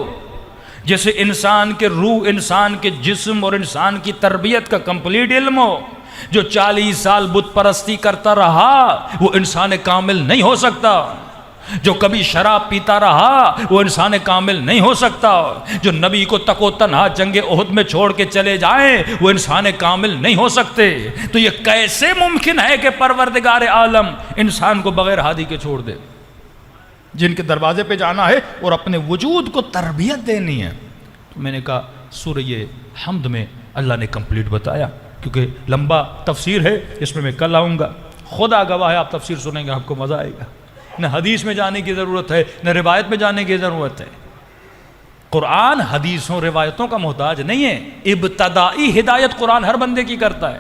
جیسے انسان کے روح, انسان کے جسم اور انسان کی تربیت کا کمپلیٹ علم ہو. جو 40 سال بت پرستی کرتا رہا وہ انسان کامل نہیں ہو سکتا. جو کبھی شراب پیتا رہا وہ انسان کامل نہیں ہو سکتا. جو نبی کو تک و تنہا جنگ احد میں چھوڑ کے چلے جائیں وہ انسان کامل نہیں ہو سکتے. تو یہ کیسے ممکن ہے کہ پروردگار عالم انسان کو بغیر ہادی کے چھوڑ دے؟ جن کے دروازے پہ جانا ہے اور اپنے وجود کو تربیت دینی ہے. تو میں نے کہا سورہ حمد میں اللہ نے کمپلیٹ بتایا, کیونکہ لمبا تفسیر ہے, اس میں کل آؤں گا. خدا گواہ ہے آپ تفسیر سنیں گے آپ کو مزہ آئے گا. نہ حدیث میں جانے کی ضرورت ہے نہ روایت میں جانے کی ضرورت ہے. قرآن حدیثوں روایتوں کا محتاج نہیں ہے. ابتدائی ہدایت قرآن ہر بندے کی کرتا ہے.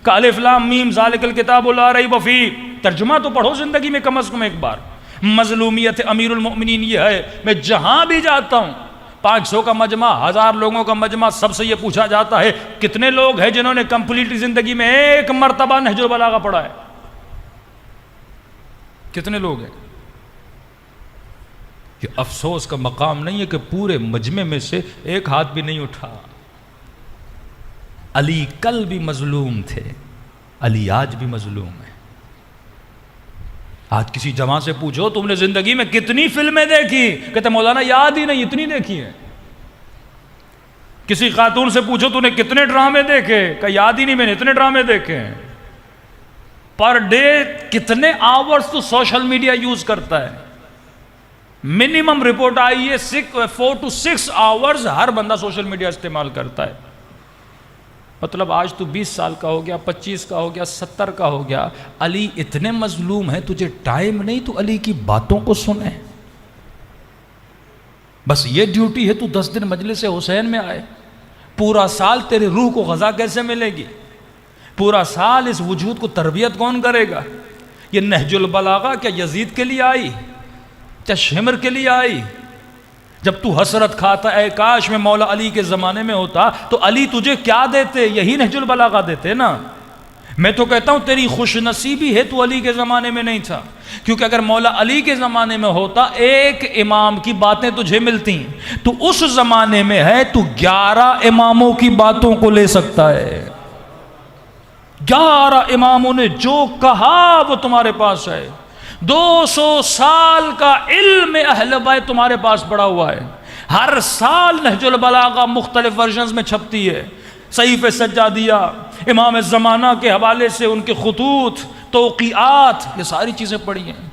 کہ الف لام میم ذالک الکتاب لا ریب فیہ, ترجمہ تو پڑھو زندگی میں کم از کم ایک بار. مظلومیت امیر المؤمنین یہ ہے, میں جہاں بھی جاتا ہوں 500 کا مجمع, 1000 لوگوں کا مجمع, سب سے یہ پوچھا جاتا ہے کتنے لوگ ہیں جنہوں نے کمپلیٹ زندگی میں ایک مرتبہ نہج البلاغہ پڑھا ہے؟ کتنے لوگ ہیں؟ یہ افسوس کا مقام نہیں ہے کہ پورے مجمع میں سے ایک ہاتھ بھی نہیں اٹھا. علی کل بھی مظلوم تھے, علی آج بھی مظلوم ہے. آج کسی جوان سے پوچھو تم نے زندگی میں کتنی فلمیں دیکھی, کہتے مولانا یاد ہی نہیں, اتنی دیکھی ہیں. کسی خاتون سے پوچھو تو نے کتنے ڈرامے دیکھے, کہ یاد ہی نہیں میں نے اتنے ڈرامے دیکھے ہیں. پر ڈے کتنے آورز تو سوشل میڈیا یوز کرتا ہے؟ منیمم رپورٹ آئی ہے 4 to 6 آورز ہر بندہ سوشل میڈیا استعمال کرتا ہے. مطلب آج تو 20 سال کا ہو گیا, 25 کا ہو گیا, 70 کا ہو گیا, علی اتنے مظلوم ہیں تجھے ٹائم نہیں تو علی کی باتوں کو سنے. بس یہ ڈیوٹی ہے تو 10 دن مجلس حسین میں آئے. پورا سال تیرے روح کو غذا کیسے ملے گی؟ پورا سال اس وجود کو تربیت کون کرے گا؟ یہ نہج البلاغہ کیا یزید کے لیے آئی؟ کیا شمر کے لیے آئی؟ جب تو حسرت کھاتا اے کاش میں مولا علی کے زمانے میں ہوتا تو علی تجھے کیا دیتے؟ یہی نہج البلاغہ دیتے نا. میں تو کہتا ہوں تیری خوش نصیبی ہے تو علی کے زمانے میں نہیں تھا, کیونکہ اگر مولا علی کے زمانے میں ہوتا ایک امام کی باتیں تجھے ملتی, تو اس زمانے میں ہے تو 11 اماموں کی باتوں کو لے سکتا ہے. 11 اماموں نے جو کہا وہ تمہارے پاس ہے. 200 سال کا علم اہل بیت تمہارے پاس پڑا ہوا ہے. ہر سال نہج البلاغہ مختلف ورژنز میں چھپتی ہے، صحیفہ سجادیہ، امام زمانہ کے حوالے سے ان کے خطوط، توقیعات، یہ ساری چیزیں پڑھی ہیں۔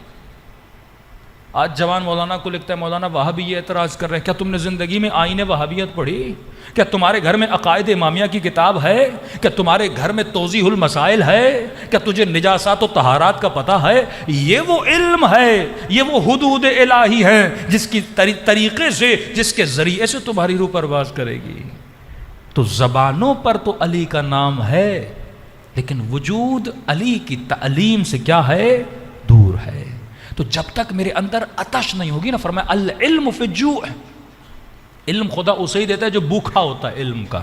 آج جوان مولانا کو لکھتا ہے، مولانا وہابی یہ اعتراض کر رہے ہیں، کیا تم نے زندگی میں آئین وہابیت پڑھی؟ کیا تمہارے گھر میں عقائد امامیہ کی کتاب ہے؟ کیا تمہارے گھر میں توضیح المسائل ہے؟ کیا تجھے نجاسات و طہارات کا پتہ ہے؟ یہ وہ علم ہے، یہ وہ حدود الہی ہے جس کی طریقے سے، جس کے ذریعے سے تمہاری روح پرواز کرے گی۔ تو زبانوں پر تو علی کا نام ہے، لیکن وجود علی کی تعلیم سے کیا ہے؟ دور ہے۔ تو جب تک میرے اندر عطش نہیں ہوگی نا، فرمایا العلم فی الجوع، علم خدا اسے ہی دیتا ہے جو بھوکا ہوتا ہے علم کا۔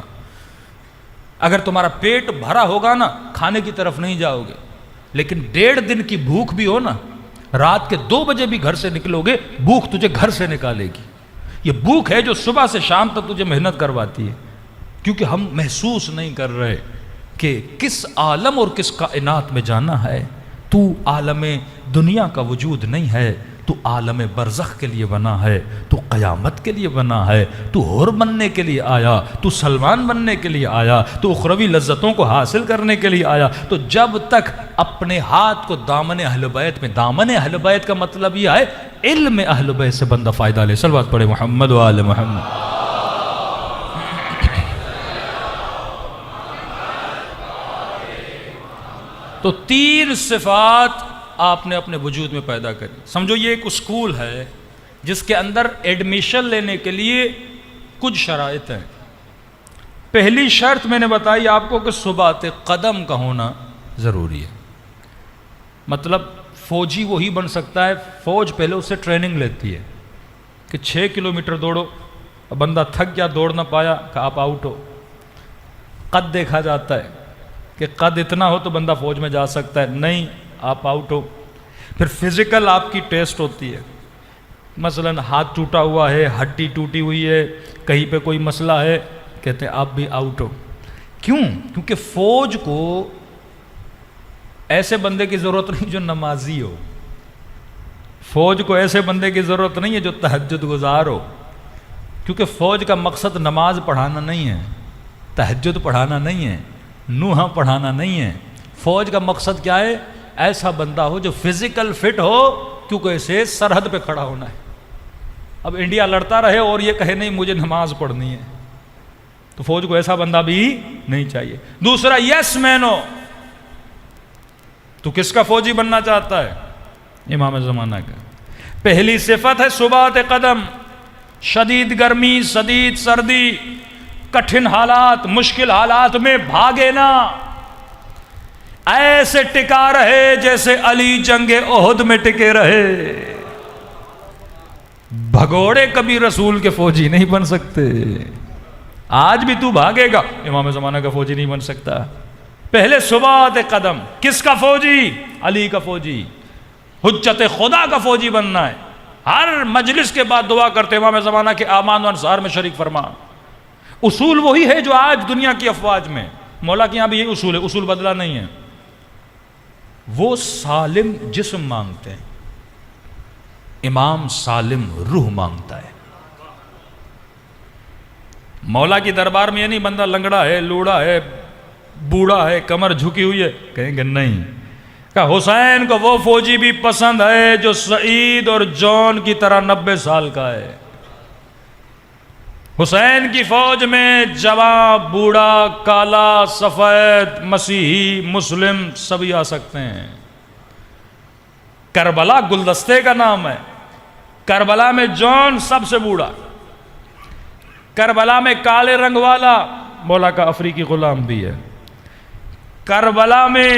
اگر تمہارا پیٹ بھرا ہوگا نا، کھانے کی طرف نہیں جاؤ گے، لیکن 1.5 دن کی بھوک بھی ہو نا، رات کے 2 بجے بھی گھر سے نکلو گے، بھوک تجھے گھر سے نکالے گی۔ یہ بھوک ہے جو صبح سے شام تک تجھے محنت کرواتی ہے، کیونکہ ہم محسوس نہیں کر رہے کہ کس عالم اور کس کائنات میں جانا ہے۔ تو عالم دنیا کا وجود نہیں ہے، تو عالم برزخ کے لیے بنا ہے، تو قیامت کے لیے بنا ہے، تو حور بننے کے لیے آیا، تو سلمان بننے کے لیے آیا، تو اخروی لذتوں کو حاصل کرنے کے لیے آیا۔ تو جب تک اپنے ہاتھ کو دامن اہل بیت میں، دامن اہل بیت کا مطلب یہ ہے علم اہل بیت سے بندہ فائدہ لے۔ صلوات پڑھے محمد و آل محمد۔ تو 3 صفات آپ نے اپنے وجود میں پیدا کری۔ سمجھو یہ ایک اسکول ہے جس کے اندر ایڈمیشن لینے کے لیے کچھ شرائط ہیں۔ پہلی شرط میں نے بتائی آپ کو کہ ثبات قدم کا ہونا ضروری ہے۔ مطلب فوجی وہی بن سکتا ہے، فوج پہلے اس سے ٹریننگ لیتی ہے کہ 6 کلومیٹر دوڑو، بندہ تھک گیا، دوڑ نہ پایا کہ آپ آؤٹ ہو۔ قد دیکھا جاتا ہے کہ قد اتنا ہو تو بندہ فوج میں جا سکتا ہے، نہیں آپ آؤٹ ہو۔ پھر فزیکل آپ کی ٹیسٹ ہوتی ہے، مثلا ہاتھ ٹوٹا ہوا ہے، ہڈی ٹوٹی ہوئی ہے، کہیں پہ کوئی مسئلہ ہے، کہتے ہیں آپ بھی آؤٹ ہو۔ کیوں؟ کیونکہ فوج کو ایسے بندے کی ضرورت نہیں جو نمازی ہو، فوج کو ایسے بندے کی ضرورت نہیں ہے جو تہجد گزار ہو، کیونکہ فوج کا مقصد نماز پڑھانا نہیں ہے، تہجد پڑھانا نہیں ہے، نوحہ پڑھانا نہیں ہے۔ فوج کا مقصد کیا ہے؟ ایسا بندہ ہو جو فزیکل فٹ ہو، کیونکہ اسے سرحد پہ کھڑا ہونا ہے۔ اب انڈیا لڑتا رہے اور یہ کہے نہیں مجھے نماز پڑھنی ہے، تو فوج کو ایسا بندہ بھی نہیں چاہیے۔ دوسرا یس مین ہو۔ تو کس کا فوجی بننا چاہتا ہے؟ امام زمانہ کا۔ پہلی صفت ہے ثبات قدم، شدید گرمی، شدید سردی، کٹھن حالات، مشکل حالات میں بھاگے نا، ایسے ٹکا رہے جیسے علی جنگ احد میں ٹکے رہے۔ بھگوڑے کبھی رسول کے فوجی نہیں بن سکتے۔ آج بھی تو بھاگے گا، امام زمانہ کا فوجی نہیں بن سکتا۔ پہلے ثبات قدم، کس کا فوجی؟ علی کا فوجی، حجت خدا کا فوجی بننا ہے۔ ہر مجلس کے بعد دعا کرتے امام زمانہ کے اعمال و انصار میں شریک فرما۔ اصول وہی ہے جو آج دنیا کی افواج میں، مولا کے یہاں بھی یہی اصول ہے، اصول بدلا نہیں ہے۔ وہ سالم جسم مانگتے ہیں، امام سالم روح مانگتا ہے۔ مولا کی دربار میں یہ نہیں بندہ لنگڑا ہے، لوڑا ہے، بوڑھا ہے، کمر جھکی ہوئی ہے، کہیں گے نہیں۔ کہ حسین کو وہ فوجی بھی پسند ہے جو سعید اور جون کی طرح 90 سال کا ہے۔ حسین کی فوج میں جوان، بوڑھا، کالا، سفید، مسیحی، مسلم سبھی آ سکتے ہیں۔ کربلا گلدستے کا نام ہے۔ کربلا میں جون سب سے بوڑھا، کربلا میں کالے رنگ والا مولا کا افریقی غلام بھی ہے، کربلا میں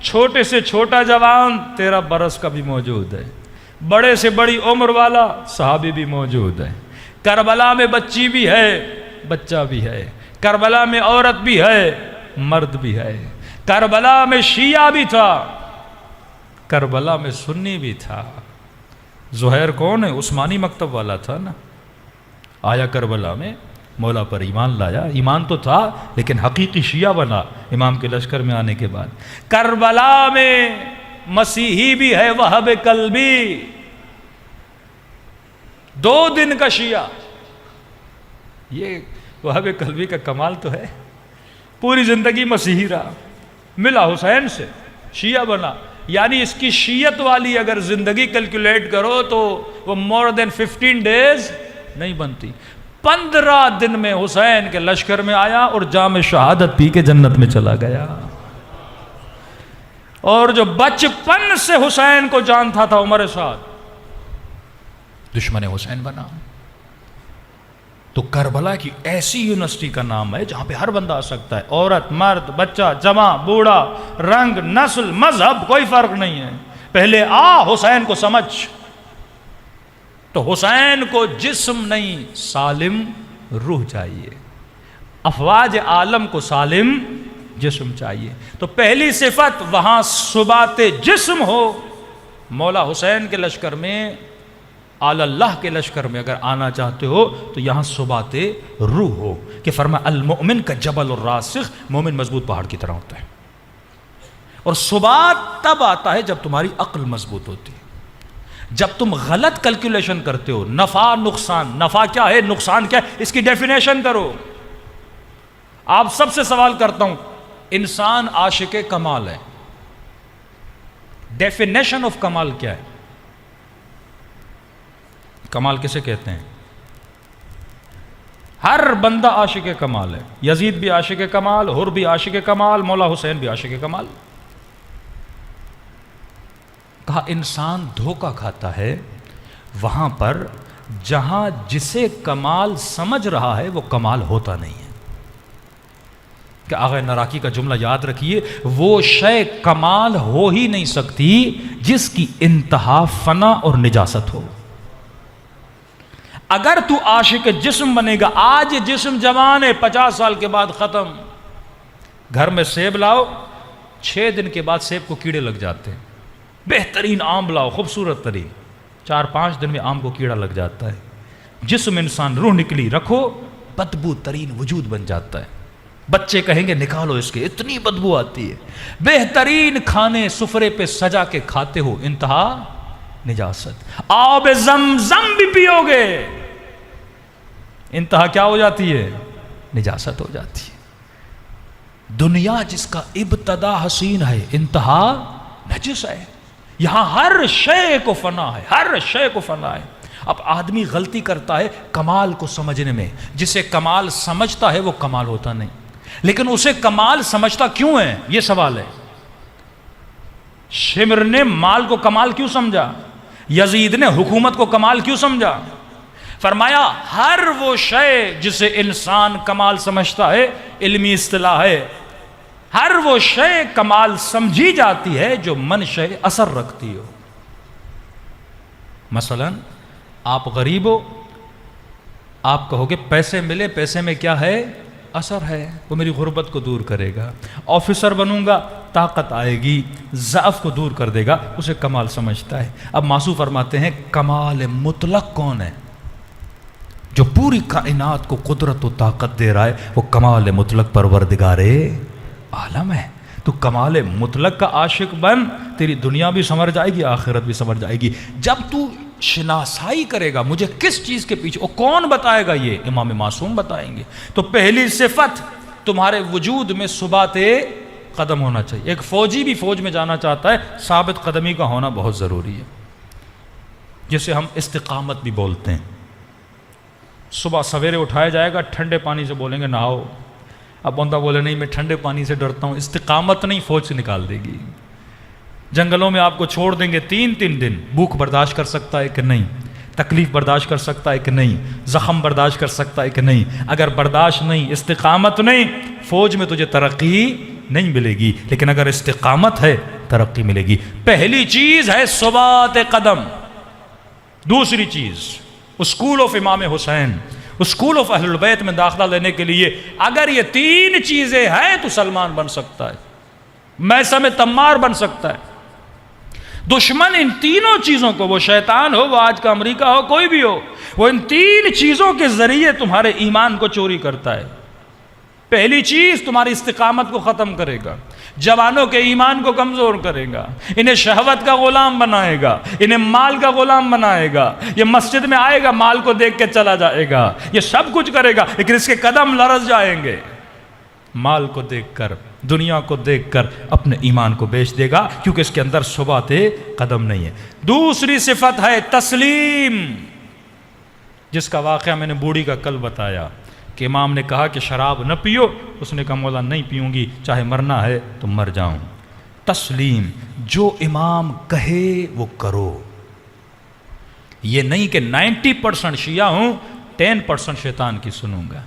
چھوٹے سے چھوٹا جوان 13 برس کا بھی موجود ہے، بڑے سے بڑی عمر والا صحابی بھی موجود ہے، کربلا میں بچی بھی ہے، بچہ بھی ہے، کربلا میں عورت بھی ہے، مرد بھی ہے، کربلا میں شیعہ بھی تھا، کربلا میں سنی بھی تھا۔ زہیر کون ہے؟ عثمانی مکتب والا تھا نا، آیا کربلا میں، مولا پر ایمان لایا، ایمان تو تھا لیکن حقیقی شیعہ بنا امام کے لشکر میں آنے کے بعد۔ کربلا میں مسیحی بھی ہے، وہاب قلبی، 2 دن کا شیعہ، یہ وہاب قلبی کا کمال تو ہے. پوری زندگی مسیحی رہا, ملا حسین سے, شیعہ بنا. یعنی اس کی شیعت والی اگر زندگی کیلکولیٹ کرو تو وہ مور دین 15 days نہیں بنتی. 15 دن میں حسین کے لشکر میں آیا اور جام شہادت پی کے جنت میں چلا گیا. اور جو بچپن سے حسین کو جانتا تھا عمر سعد, دشمن حسین بنا. تو کربلا کی ایسی یونیورسٹی کا نام ہے جہاں پہ ہر بندہ آ سکتا ہے, عورت, مرد, بچہ, جوان, بوڑھا, رنگ, نسل, مذہب, کوئی فرق نہیں ہے. پہلے حسین کو سمجھ. تو حسین کو جسم نہیں سالم روح چاہیے, افواج عالم کو سالم جسم چاہیے. تو پہلی صفت وہاں ثبات جسم ہو. مولا حسین کے لشکر میں, آل اللہ کے لشکر میں اگر آنا چاہتے ہو تو یہاں ثبات روح ہو کہ فرمایا المؤمن کا جبل الراسخ, مومن مضبوط پہاڑ کی طرح ہوتا ہے. اور ثبات تب آتا ہے جب تمہاری عقل مضبوط ہوتی ہے. جب تم غلط کیلکولیشن کرتے ہو, نفع نقصان, نفع کیا ہے, نقصان کیا ہے, اس کی ڈیفینیشن کرو. آپ سب سے سوال کرتا ہوں, انسان عاشق کمال ہے, ڈیفینیشن آف کمال کیا ہے؟ کمال کسے کہتے ہیں؟ ہر بندہ عاشق کمال ہے. یزید بھی عاشق کمال, حر بھی عاشق کمال, مولا حسین بھی عاشق کمال. کہا انسان دھوکہ کھاتا ہے وہاں پر جہاں جسے کمال سمجھ رہا ہے وہ کمال ہوتا نہیں ہے. کہ آغا نراکی کا جملہ یاد رکھیے, وہ شے کمال ہو ہی نہیں سکتی جس کی انتہا فنا اور نجاست ہو. اگر تو عاشق جسم بنے گا, آج جسم جوان ہے, 50 سال کے بعد ختم. گھر میں سیب لاؤ, 6 دن کے بعد سیب کو کیڑے لگ جاتے ہیں. بہترین آم لاؤ, خوبصورت ترین, 4-5 دن میں آم کو کیڑا لگ جاتا ہے. جسم انسان, روح نکلی, رکھو, بدبو ترین وجود بن جاتا ہے. بچے کہیں گے نکالو اس کے, اتنی بدبو آتی ہے. بہترین کھانے سفرے پہ سجا کے کھاتے ہو, انتہا نجاست. آب زمزم بھی پیو گے, انتہا کیا ہو جاتی ہے؟ نجاست ہو جاتی ہے. دنیا جس کا ابتدا حسین ہے, انتہا نجس ہے. یہاں ہر شے کو فنا ہے, ہر شے کو فنا ہے. اب آدمی غلطی کرتا ہے کمال کو سمجھنے میں. جسے کمال سمجھتا ہے وہ کمال ہوتا نہیں. لیکن اسے کمال سمجھتا کیوں ہے, یہ سوال ہے. شمر نے مال کو کمال کیوں سمجھا؟ یزید نے حکومت کو کمال کیوں سمجھا؟ فرمایا ہر وہ شے جسے انسان کمال سمجھتا ہے, علمی اصطلاح ہے, ہر وہ شے کمال سمجھی جاتی ہے جو منشأ اثر رکھتی ہو. مثلا آپ غریب ہو, آپ کہو گے پیسے ملے, پیسے میں کیا ہے؟ اثر ہے, وہ میری غربت کو دور کرے گا. آفیسر بنوں گا, طاقت آئے گی, ضعف کو دور کر دے گا, اسے کمال سمجھتا ہے. اب ماسو فرماتے ہیں کمال مطلق کون ہے؟ جو پوری کائنات کو قدرت و طاقت دے رہا ہے, وہ کمال مطلق پروردگار عالم ہے. تو کمال مطلق کا عاشق بن, تیری دنیا بھی سنور جائے گی, آخرت بھی سنور جائے گی. جب تو شناسائی کرے گا مجھے کس چیز کے پیچھے, وہ کون بتائے گا؟ یہ امام معصوم بتائیں گے. تو پہلی صفت تمہارے وجود میں ثبات قدم ہونا چاہیے. ایک فوجی بھی فوج میں جانا چاہتا ہے, ثابت قدمی کا ہونا بہت ضروری ہے, جسے ہم استقامت بھی بولتے ہیں. صبح سویرے اٹھایا جائے گا, ٹھنڈے پانی سے بولیں گے نہاؤ. اب بندہ بولے نہیں میں ٹھنڈے پانی سے ڈرتا ہوں, استقامت نہیں, فوج سے نکال دے گی. جنگلوں میں آپ کو چھوڑ دیں گے 3 دن, بھوک برداشت کر سکتا ہے کہ نہیں, تکلیف برداشت کر سکتا ہے کہ نہیں, زخم برداشت کر سکتا ہے کہ نہیں. اگر برداشت نہیں, استقامت نہیں, فوج میں تجھے ترقی نہیں ملے گی. لیکن اگر استقامت ہے ترقی ملے گی. پہلی چیز ہے ثبات قدم. دوسری چیز اسکول آف امام حسین, اسکول آف اہل البیت میں داخلہ لینے کے لیے اگر یہ 3 چیزیں ہیں تو سلمان بن سکتا ہے, میثم تمار بن سکتا ہے. دشمن ان تینوں چیزوں کو, وہ شیطان ہو, وہ آج کا امریکہ ہو, کوئی بھی ہو, وہ ان 3 چیزوں کے ذریعے تمہارے ایمان کو چوری کرتا ہے. پہلی چیز تمہاری استقامت کو ختم کرے گا. جوانوں کے ایمان کو کمزور کرے گا، انہیں شہوت کا غلام بنائے گا، انہیں مال کا غلام بنائے گا۔ یہ مسجد میں آئے گا، مال کو دیکھ کے چلا جائے گا، یہ سب کچھ کرے گا، لیکن اس کے قدم لرز جائیں گے۔ مال کو دیکھ کر، دنیا کو دیکھ کر اپنے ایمان کو بیچ دے گا، کیونکہ اس کے اندر ثبات قدم نہیں ہے۔ دوسری صفت ہے تسلیم، جس کا واقعہ میں نے بوڑھی کا کل بتایا کہ امام نے کہا کہ شراب نہ پیو، اس نے کہا مولا نہیں پیوں گی، چاہے مرنا ہے تو مر جاؤں۔ تسلیم، جو امام کہے وہ کرو، یہ نہیں کہ 90% شیعہ ہوں 10% شیطان کی سنوں گا،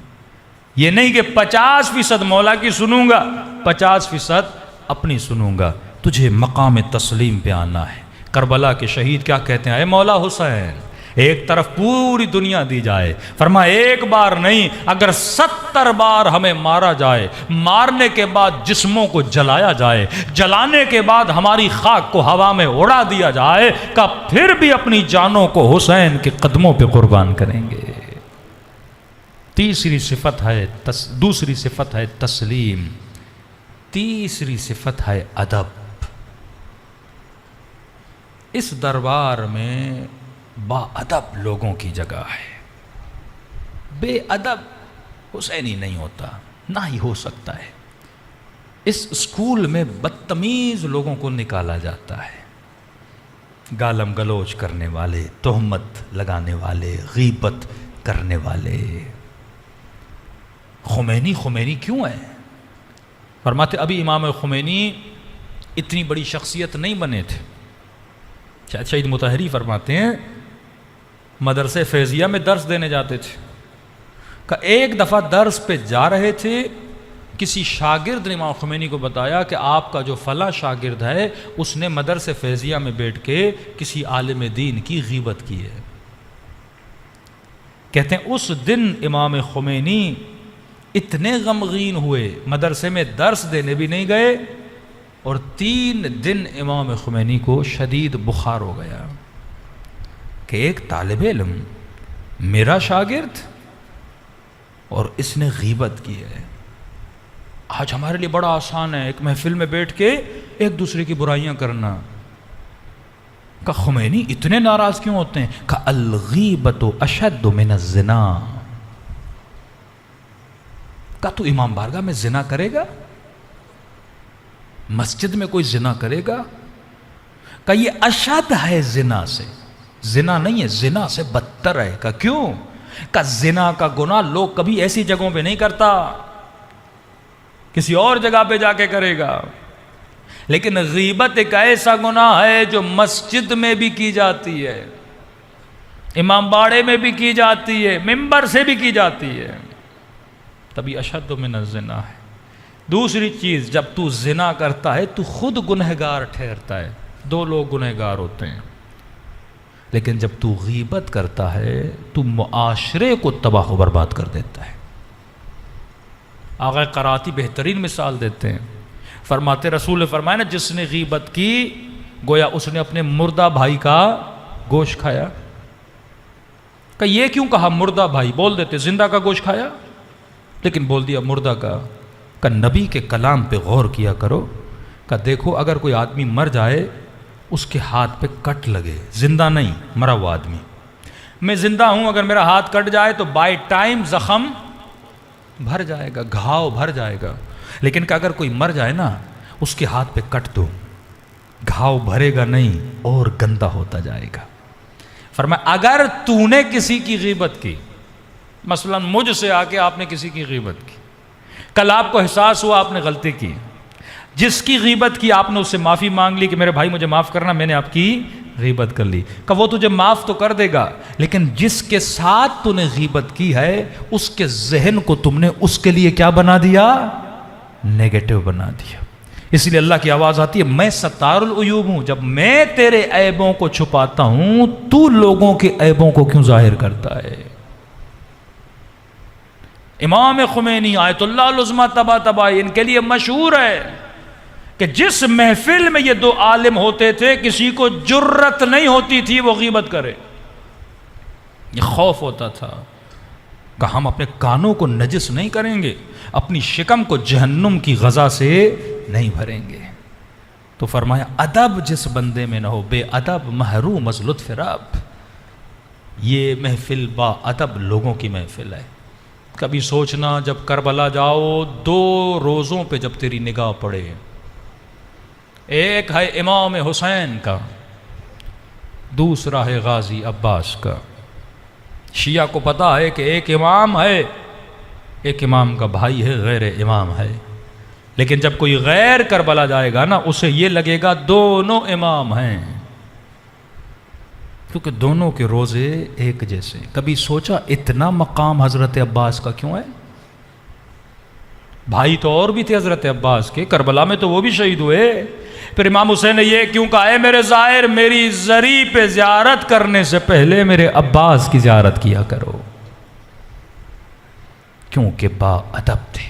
یہ نہیں کہ 50% مولا کی سنوں گا 50% اپنی سنوں گا۔ تجھے مقام تسلیم پہ آنا ہے۔ کربلا کے شہید کیا کہتے ہیں؟ اے مولا حسین، ایک طرف پوری دنیا دی جائے، فرما ایک بار نہیں، اگر 70 بار ہمیں مارا جائے، مارنے کے بعد جسموں کو جلایا جائے، جلانے کے بعد ہماری خاک کو ہوا میں اڑا دیا جائے، کہ پھر بھی اپنی جانوں کو حسین کے قدموں پہ قربان کریں گے۔ دوسری صفت ہے تسلیم، تیسری صفت ہے ادب۔ اس دربار میں با ادب لوگوں کی جگہ ہے، بے ادب حسینی نہیں ہوتا، نہ ہی ہو سکتا ہے۔ اس اسکول میں بدتمیز لوگوں کو نکالا جاتا ہے، گالم گلوچ کرنے والے، تہمت لگانے والے، غیبت کرنے والے۔ خمینی کیوں ہے؟ فرماتے ابھی امام خمینی اتنی بڑی شخصیت نہیں بنے تھے۔ شہید مطہری فرماتے ہیں مدرسے فیضیہ میں درس دینے جاتے تھے، کہ ایک دفعہ درس پہ جا رہے تھے، کسی شاگرد نے امام خمینی کو بتایا کہ آپ کا جو فلاں شاگرد ہے اس نے مدرسے فیضیہ میں بیٹھ کے کسی عالم دین کی غیبت کی ہے۔ کہتے ہیں اس دن امام خمینی اتنے غمگین ہوئے، مدرسے میں درس دینے بھی نہیں گئے، اور 3 دن امام خمینی کو شدید بخار ہو گیا کہ ایک طالب علم میرا شاگرد اور اس نے غیبت کی ہے۔ آج ہمارے لیے بڑا آسان ہے ایک محفل میں بیٹھ کے ایک دوسرے کی برائیاں کرنا۔ کہ خمینی اتنے ناراض کیوں ہوتے ہیں؟ کہ الغیبت اشد من الزنا، کہ تو امام بارگاہ میں زنا کرے گا؟ مسجد میں کوئی زنا کرے گا؟ کہ یہ اشد ہے زنا سے، زنا نہیں ہے، زنا سے بدتر ہے۔ کہ کیوں؟ کہ زنا کا گناہ لوگ کبھی ایسی جگہوں پہ نہیں کرتا، کسی اور جگہ پہ جا کے کرے گا، لیکن غیبت ایک ایسا گناہ ہے جو مسجد میں بھی کی جاتی ہے، امام باڑے میں بھی کی جاتی ہے، ممبر سے بھی کی جاتی ہے، تبھی اشد من الزنا ہے۔ دوسری چیز، جب تو زنا کرتا ہے تو خود گنہگار ٹھہرتا ہے، 2 لوگ گنہگار ہوتے ہیں، لیکن جب تو غیبت کرتا ہے تو معاشرے کو تباہ و برباد کر دیتا ہے۔ آقا قراتی بہترین مثال دیتے ہیں، فرماتے رسول نے فرمایا نا جس نے غیبت کی گویا اس نے اپنے مردہ بھائی کا گوشت کھایا۔ کہ یہ کیوں کہا مردہ بھائی؟ بول دیتے زندہ کا گوشت کھایا، لیکن بول دیا مردہ کا۔ کہ نبی کے کلام پہ غور کیا کرو، کہ دیکھو اگر کوئی آدمی مر جائے اس کے ہاتھ پہ کٹ لگے، زندہ نہیں مرا ہوا آدمی، میں زندہ ہوں اگر میرا ہاتھ کٹ جائے تو بائی ٹائم زخم بھر جائے گا، گھاؤ بھر جائے گا، لیکن کہ اگر کوئی مر جائے نا اس کے ہاتھ پہ کٹ دو، گھاؤ بھرے گا نہیں اور گندا ہوتا جائے گا۔ فرمایا اگر تو نے کسی کی غیبت کی، مثلا مجھ سے آ کے آپ نے کسی کی غیبت کی، کل آپ کو احساس ہوا آپ نے غلطی کی، جس کی غیبت کی آپ نے اس سے معافی مانگ لی کہ میرے بھائی مجھے معاف کرنا، میں نے آپ کی غیبت کر لی، کہ وہ تجھے معاف تو کر دے گا، لیکن جس کے ساتھ تو نے غیبت کی ہے اس کے ذہن کو تم نے اس کے لیے کیا بنا دیا؟ نیگیٹو بنا دیا۔ اس لیے اللہ کی آواز آتی ہے میں ستار العیوب ہوں، جب میں تیرے عیبوں کو چھپاتا ہوں تو لوگوں کے عیبوں کو کیوں ظاہر کرتا ہے؟ امام خمینی آیت اللہ العظمیٰ طباطبائی ان کے لیے مشہور ہے کہ جس محفل میں یہ 2 عالم ہوتے تھے کسی کو جرت نہیں ہوتی تھی وہ غیبت کرے، یہ خوف ہوتا تھا، کہ ہم اپنے کانوں کو نجس نہیں کریں گے، اپنی شکم کو جہنم کی غذا سے نہیں بھریں گے۔ تو فرمایا ادب جس بندے میں نہ ہو، بے ادب محروم از لطف رب۔ یہ محفل با ادب لوگوں کی محفل ہے۔ کبھی سوچنا جب کربلا جاؤ، 2 روزوں پہ جب تیری نگاہ پڑے، ایک ہے امام حسین کا، دوسرا ہے غازی عباس کا۔ شیعہ کو پتا ہے کہ ایک امام ہے، ایک امام کا بھائی ہے، غیر امام ہے، لیکن جب کوئی غیر کربلا جائے گا نا، اسے یہ لگے گا دونوں امام ہیں، کیونکہ دونوں کے روزے ایک جیسے۔ کبھی سوچا اتنا مقام حضرت عباس کا کیوں ہے؟ بھائی تو اور بھی تھے حضرت عباس کے، کربلا میں تو وہ بھی شہید ہوئے، پھر امام حسین نے یہ کیوں کہا ہے میرے ظاہر میری زری پہ زیارت کرنے سے پہلے میرے عباس کی زیارت کیا کرو، کیونکہ با ادب تھے۔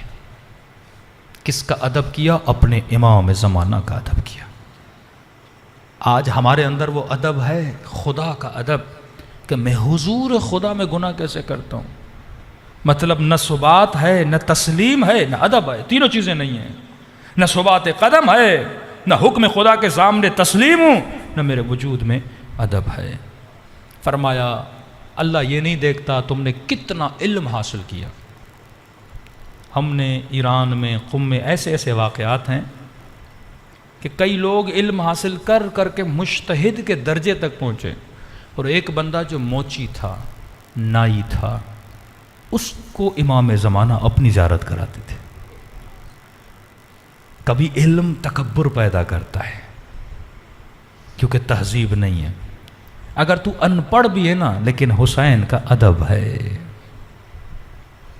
کس کا ادب کیا؟ اپنے امام زمانہ کا ادب کیا۔ آج ہمارے اندر وہ ادب ہے، خدا کا ادب، کہ میں حضور خدا میں گناہ کیسے کرتا ہوں؟ مطلب نہ ثبات ہے، نہ تسلیم ہے، نہ ادب ہے، تینوں چیزیں نہیں ہیں۔ نہ ثبات قدم ہے، نہ حکم خدا کے سامنے تسلیم ہوں، نہ میرے وجود میں ادب ہے۔ فرمایا اللہ یہ نہیں دیکھتا تم نے کتنا علم حاصل کیا۔ ہم نے ایران میں قم میں ایسے ایسے واقعات ہیں کہ کئی لوگ علم حاصل کر کر کے مجتہد کے درجے تک پہنچے، اور ایک بندہ جو موچی تھا، نائی تھا، اس کو امام زمانہ اپنی زیارت کراتے تھے۔ کبھی علم تکبر پیدا کرتا ہے کیونکہ تہذیب نہیں ہے۔ اگر تو ان پڑھ بھی ہے نا، لیکن حسین کا ادب ہے،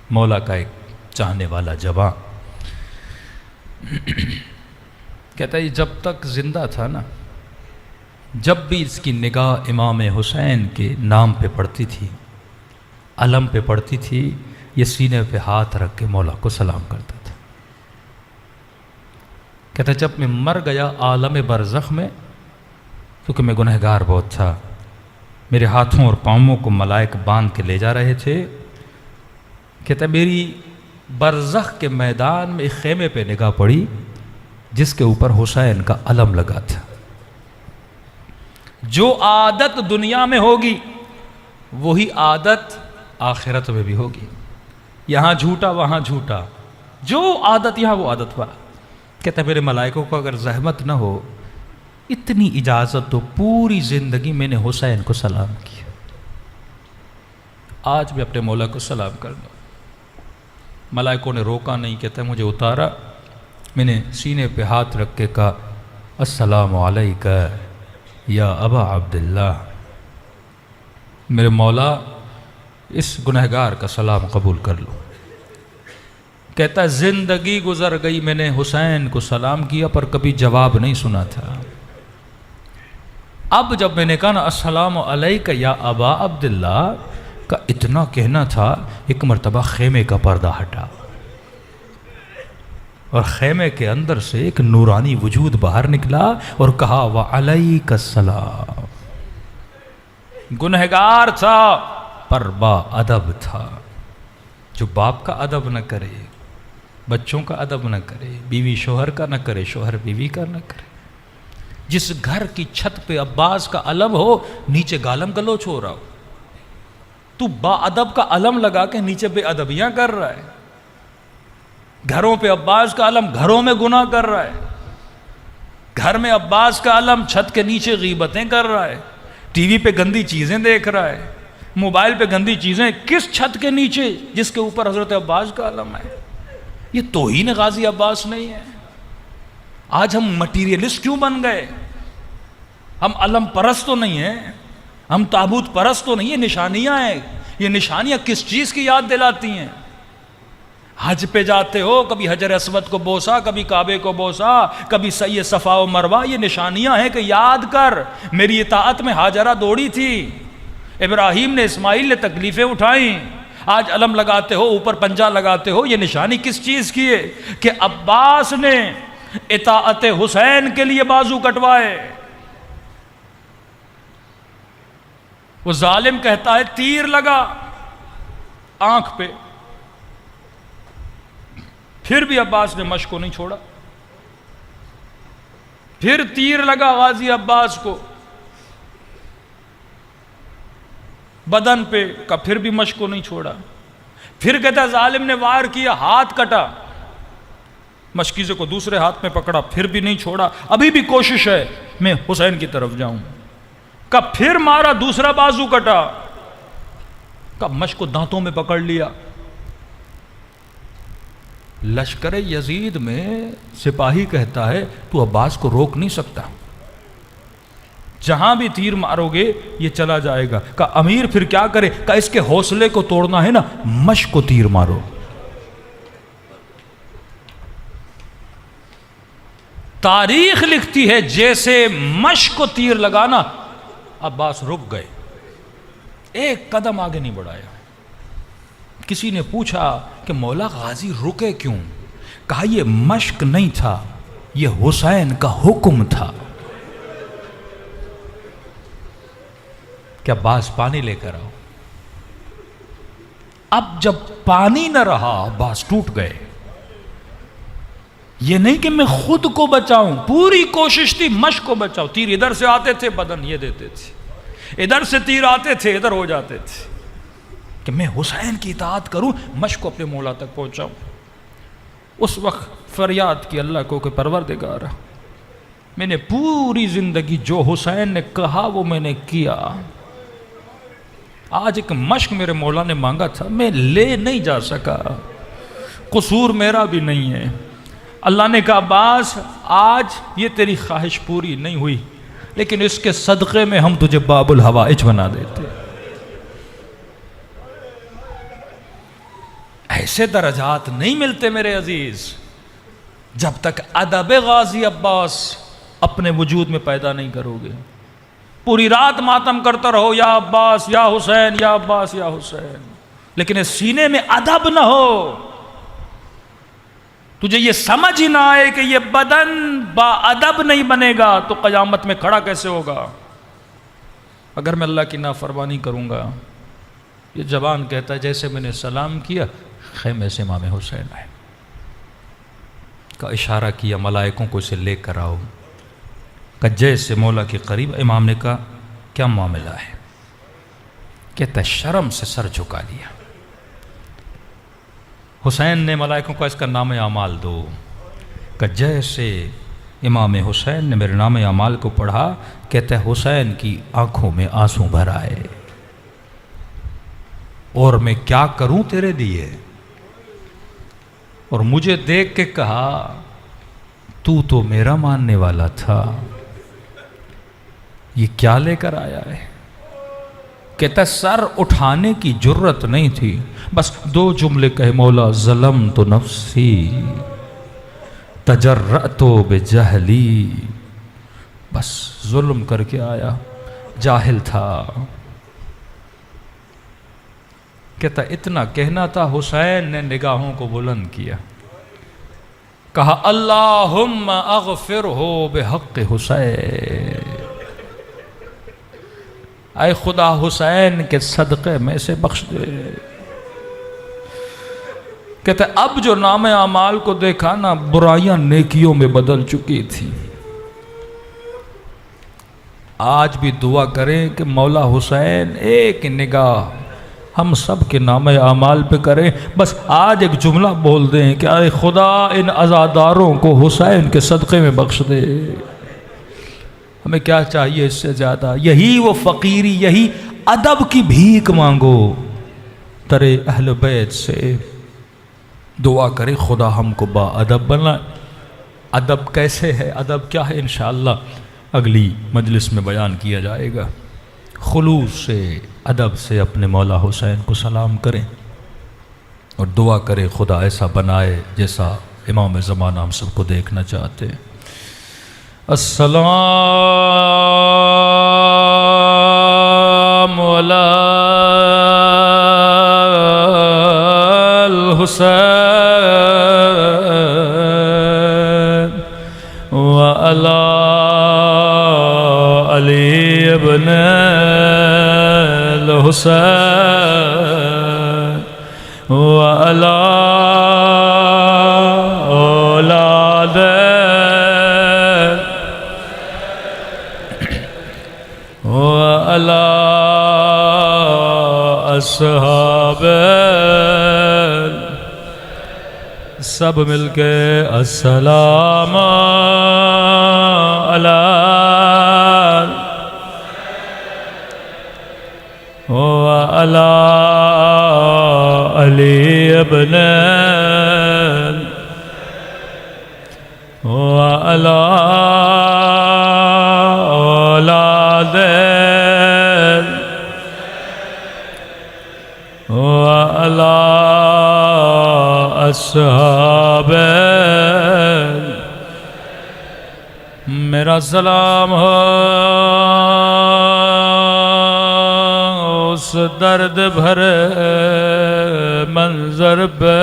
مولا کا ایک چاہنے والا جوان کہتا ہے جب تک زندہ تھا نا، جب بھی اس کی نگاہ امام حسین کے نام پہ پڑتی تھی، علم پہ پڑتی تھی، یہ سینے پہ ہاتھ رکھ کے مولا کو سلام کرتا تھا۔ کہتا ہے جب میں مر گیا عالم برزخ میں، کیونکہ میں گنہگار بہت تھا، میرے ہاتھوں اور پاؤں کو ملائک باندھ کے لے جا رہے تھے، کہتا ہے میری برزخ کے میدان میں ایک خیمے پہ نگاہ پڑی جس کے اوپر حسین کا علم لگا تھا۔ جو عادت دنیا میں ہوگی وہی عادت آخرت میں بھی ہوگی، یہاں جھوٹا وہاں جھوٹا، جو عادت یہاں وہ عادت وہاں۔ کہتا ہے میرے ملائکوں کو اگر زحمت نہ ہو، اتنی اجازت تو پوری زندگی میں نے حسین کو سلام کیا، آج بھی اپنے مولا کو سلام کر دو۔ ملائکوں نے روکا نہیں، کہتا ہے مجھے اتارا، میں نے سینے پہ ہاتھ رکھ کے کہا السلام علیکہ یا ابا عبداللہ، میرے مولا اس گنہگار کا سلام قبول کر لو۔ کہتا ہے زندگی گزر گئی، میں نے حسین کو سلام کیا پر کبھی جواب نہیں سنا تھا۔ اب جب میں نے کہا نا السلام علیکہ یا ابا عبداللہ کا اتنا کہنا تھا، ایک مرتبہ خیمے کا پردہ ہٹا اور خیمے کے اندر سے ایک نورانی وجود باہر نکلا اور کہا وعلیک السلام۔ گنہگار تھا پر با ادب تھا۔ جو باپ کا ادب نہ کرے، بچوں کا ادب نہ کرے، بیوی شوہر کا نہ کرے، شوہر بیوی کا نہ کرے، جس گھر کی چھت پہ عباس کا علم ہو، نیچے گالم گلوچ ہو رہا ہو، تو با ادب کا علم لگا کے نیچے بے ادبیاں کر رہا ہے، گھروں پہ عباس کا علم، گھروں میں گناہ کر رہا ہے، گھر میں عباس کا علم، چھت کے نیچے غیبتیں کر رہا ہے، ٹی وی پہ گندی چیزیں دیکھ رہا ہے، موبائل پہ گندی چیزیں، کس چھت کے نیچے جس کے اوپر حضرت عباس کا علم ہے؟ یہ توہین غازی عباس نہیں ہے؟ آج ہم مٹیریلسٹ کیوں بن گئے؟ ہم علم پرست تو نہیں ہیں، ہم تابوت پرست تو نہیں، یہ نشانیاں ہیں۔ یہ نشانیاں کس چیز کی یاد دلاتی ہیں؟ حج پہ جاتے ہو، کبھی حجر اسود کو بوسا، کبھی کعبے کو بوسا، کبھی سعی صفا و مروہ، یہ نشانیاں ہیں کہ یاد کر میری اطاعت میں ہاجرہ دوڑی تھی، ابراہیم نے، اسماعیل نے تکلیفیں اٹھائیں، آج علم لگاتے ہو، اوپر پنجہ لگاتے ہو، یہ نشانی کس چیز کی ہے؟ کہ عباس نے اطاعت حسین کے لیے بازو کٹوائے۔ وہ ظالم کہتا ہے تیر لگا، آنکھ پہ. پھر بھی عباس نے مشق کو نہیں چھوڑا. پھر تیر لگا غازی عباس کو بدن پہ کا، پھر بھی مشق کو نہیں چھوڑا. پھر کہتا ظالم نے وار کیا، ہاتھ کٹا، مشکیزے کو دوسرے ہاتھ میں پکڑا، پھر بھی نہیں چھوڑا. ابھی بھی کوشش ہے میں حسین کی طرف جاؤں. کا پھر مارا، دوسرا بازو کٹا، کا مشق کو دانتوں میں پکڑ لیا. لشکر یزید میں سپاہی کہتا ہے تو عباس کو روک نہیں سکتا، جہاں بھی تیر مارو گے یہ چلا جائے گا. کہ امیر پھر کیا کرے؟ کہ اس کے حوصلے کو توڑنا ہے نا، مشق کو تیر مارو. تاریخ لکھتی ہے جیسے مشق کو تیر لگانا عباس رک گئے، ایک قدم آگے نہیں بڑھایا. کسی نے پوچھا کہ مولا غازی رکے کیوں؟ کہا یہ مشق نہیں تھا، یہ حسین کا حکم تھا کہ عباس پانی لے کر آؤ. اب جب پانی نہ رہا عباس ٹوٹ گئے. یہ نہیں کہ میں خود کو بچاؤں، پوری کوشش تھی مشق کو بچاؤ. تیر ادھر سے آتے تھے بدن یہ دیتے تھے، ادھر سے تیر آتے تھے ادھر ہو جاتے تھے، کہ میں حسین کی اطاعت کروں، مشق کو اپنے مولا تک پہنچاؤں. اس وقت فریاد کی اللہ کو کہ پروردگار میں نے پوری زندگی جو حسین نے کہا وہ میں نے کیا. آج ایک مشق میرے مولا نے مانگا تھا، میں لے نہیں جا سکا، قصور میرا بھی نہیں ہے. اللہ نے کہا عباس آج یہ تیری خواہش پوری نہیں ہوئی، لیکن اس کے صدقے میں ہم تجھے باب الحوائج بنا دیتے. ایسے درجات نہیں ملتے میرے عزیز جب تک ادب غازی عباس اپنے وجود میں پیدا نہیں کرو گے. پوری رات ماتم کرتا رہو یا عباس یا حسین یا عباس یا حسین، لیکن اس سینے میں ادب نہ ہو، تجھے یہ سمجھ ہی نہ آئے کہ یہ بدن با ادب نہیں بنے گا تو قیامت میں کھڑا کیسے ہوگا؟ اگر میں اللہ کی نافرمانی کروں گا، یہ زبان کہتا ہے جیسے میں نے سلام کیا خیمے سے امام حسین آئے، کا اشارہ کیا ملائکوں کو اسے لے کر آؤ. کہ جیسے مولا کے قریب، امام نے کہا کیا معاملہ ہے؟ کہتا شرم سے سر جھکا لیا. حسین نے ملائکوں کو اس کا نام اعمال دو. کہ جیسے امام حسین نے میرے نام اعمال کو پڑھا، کہتا ہے حسین کی آنکھوں میں آنسو بھر آئے. اور میں کیا کروں تیرے لیے؟ اور مجھے دیکھ کے کہا تو میرا ماننے والا تھا، یہ کیا لے کر آیا ہے؟ کہتا سر اٹھانے کی جرت نہیں تھی، بس 2 جملے کہے مولا ظلمت نفسی تجرأت بجہلی، بس ظلم کر کے آیا، جاہل تھا. کہتا اتنا کہنا تھا. حسین نے نگاہوں کو بلند کیا، کہا اللہم اغفرہ بحق حسین، اے خدا حسین کے صدقے میں سے بخش دے. کہتا اب جو نام اعمال کو دیکھا نا، برائیاں نیکیوں میں بدل چکی تھی. آج بھی دعا کریں کہ مولا حسین ایک نگاہ ہم سب کے نام اعمال پہ کریں. بس آج ایک جملہ بول دیں کہ اے خدا ان عزاداروں کو حسین کے صدقے میں بخش دے. ہمیں کیا چاہیے اس سے زیادہ؟ یہی وہ فقیری، یہی ادب کی بھیک مانگو ترے اہل بیت سے. دعا کرے خدا ہم کو با ادب بنا. ادب کیسے ہے، ادب کیا ہے، انشاءاللہ اگلی مجلس میں بیان کیا جائے گا. خلوص سے ادب سے اپنے مولا حسین کو سلام کریں اور دعا کریں خدا ایسا بنائے جیسا امام زمانہ ہم سب کو دیکھنا چاہتے ہیں. السلام علی الحسین وعلی علی ابن الحسین وعلى أولاده وعلى أصحابه سب مل کے السلام علی وعلى علی ابن وعلى اولاد وعلى اصحاب میرا سلام ہو اس درد بھرے منظر پہ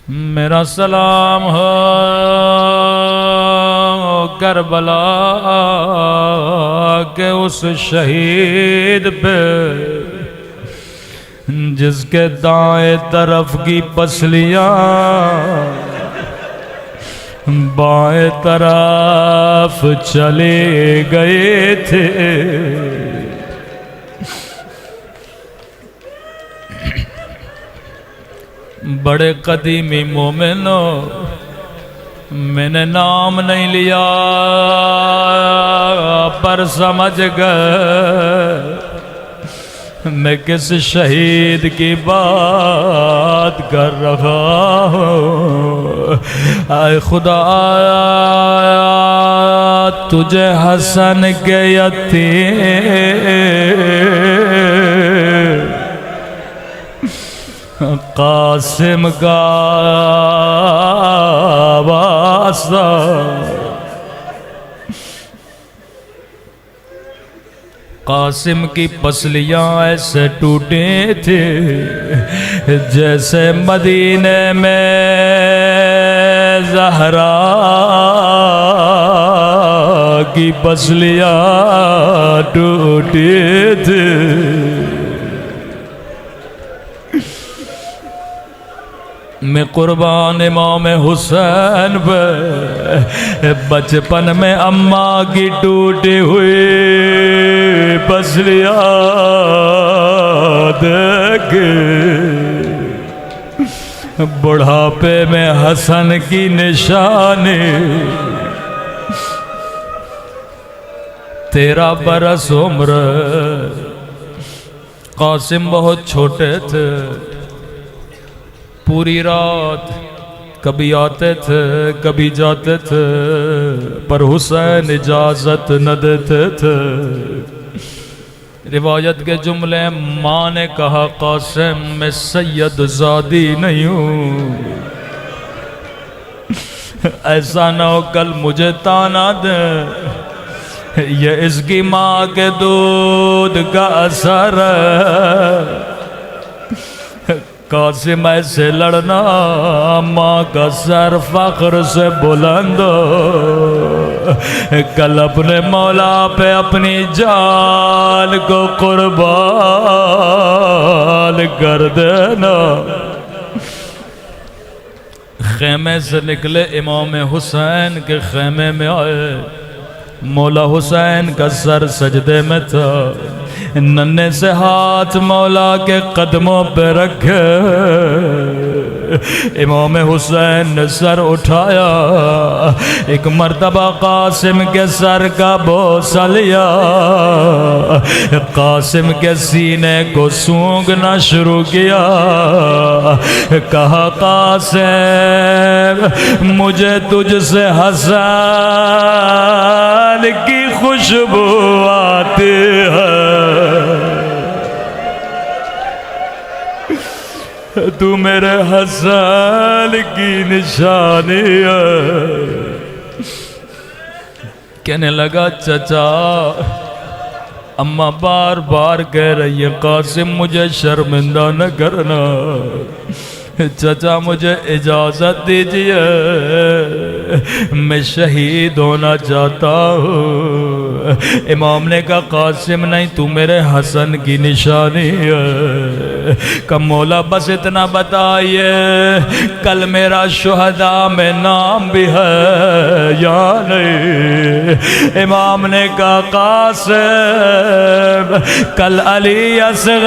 میرا سلام ہو کربلا کے اس شہید پہ جس کے دائیں طرف کی پسلیاں بائیں طرف چلے گئے تھے بڑے قدیمی مومنوں میں نے نام نہیں لیا پر سمجھ گئے میں کس شہید کی بات کر رہا ہوں اے خدا تجھے حسن کے یتیم قاسم کا واسطہ قاسم کی پسلیاں ایسے ٹوٹے تھے جیسے مدینے میں زہرا کی پسلیاں ٹوٹے تھے میں قربان امام حسین پہ بچپن میں اماں کی ٹوٹی ہوئی پسلیاں دیکھ بڑھاپے میں حسن کی نشانی 13 برس عمر قاسم بہت چھوٹے تھے پوری رات کبھی آتے تھے کبھی جاتے تھے پر حسین اجازت نہ دیتے تھے روایت کے جملے ماں نے کہا قاسم میں سید زادی نہیں ہوں ایسا نہ ہو کل مجھے تانا دے یہ اس کی ماں کے دودھ کا اثر ہے قاسم ایسے لڑنا ماں کا سر فخر سے بلند کل اپنے مولا پہ اپنی جان کو قربان کر دینا خیمے سے نکلے امام حسین کے خیمے میں آئے مولا حسین کا سر سجدے میں تھا ننھے سے ہاتھ مولا کے قدموں پہ رکھے امام حسین نے سر اٹھایا ایک مرتبہ قاسم کے سر کا بوسہ لیا قاسم کے سینے کو سونگنا شروع کیا کہا قاسم مجھے تجھ سے حسن کی خوشبو آتی ہے تو میرے حسن کی نشانی ہے کہنے لگا چچا اماں بار بار کہہ رہی ہے قاسم مجھے شرمندہ نہ کرنا چچا مجھے اجازت دیجیے میں شہید ہونا چاہتا ہوں امام نے کہا قاسم نہیں تو میرے حسن کی نشانی ہے۔ کہ مولا بس اتنا بتائیے کل میرا شہداء میں نام بھی ہے یا نہیں؟ امام نے کہا قاسم کل علی اصغر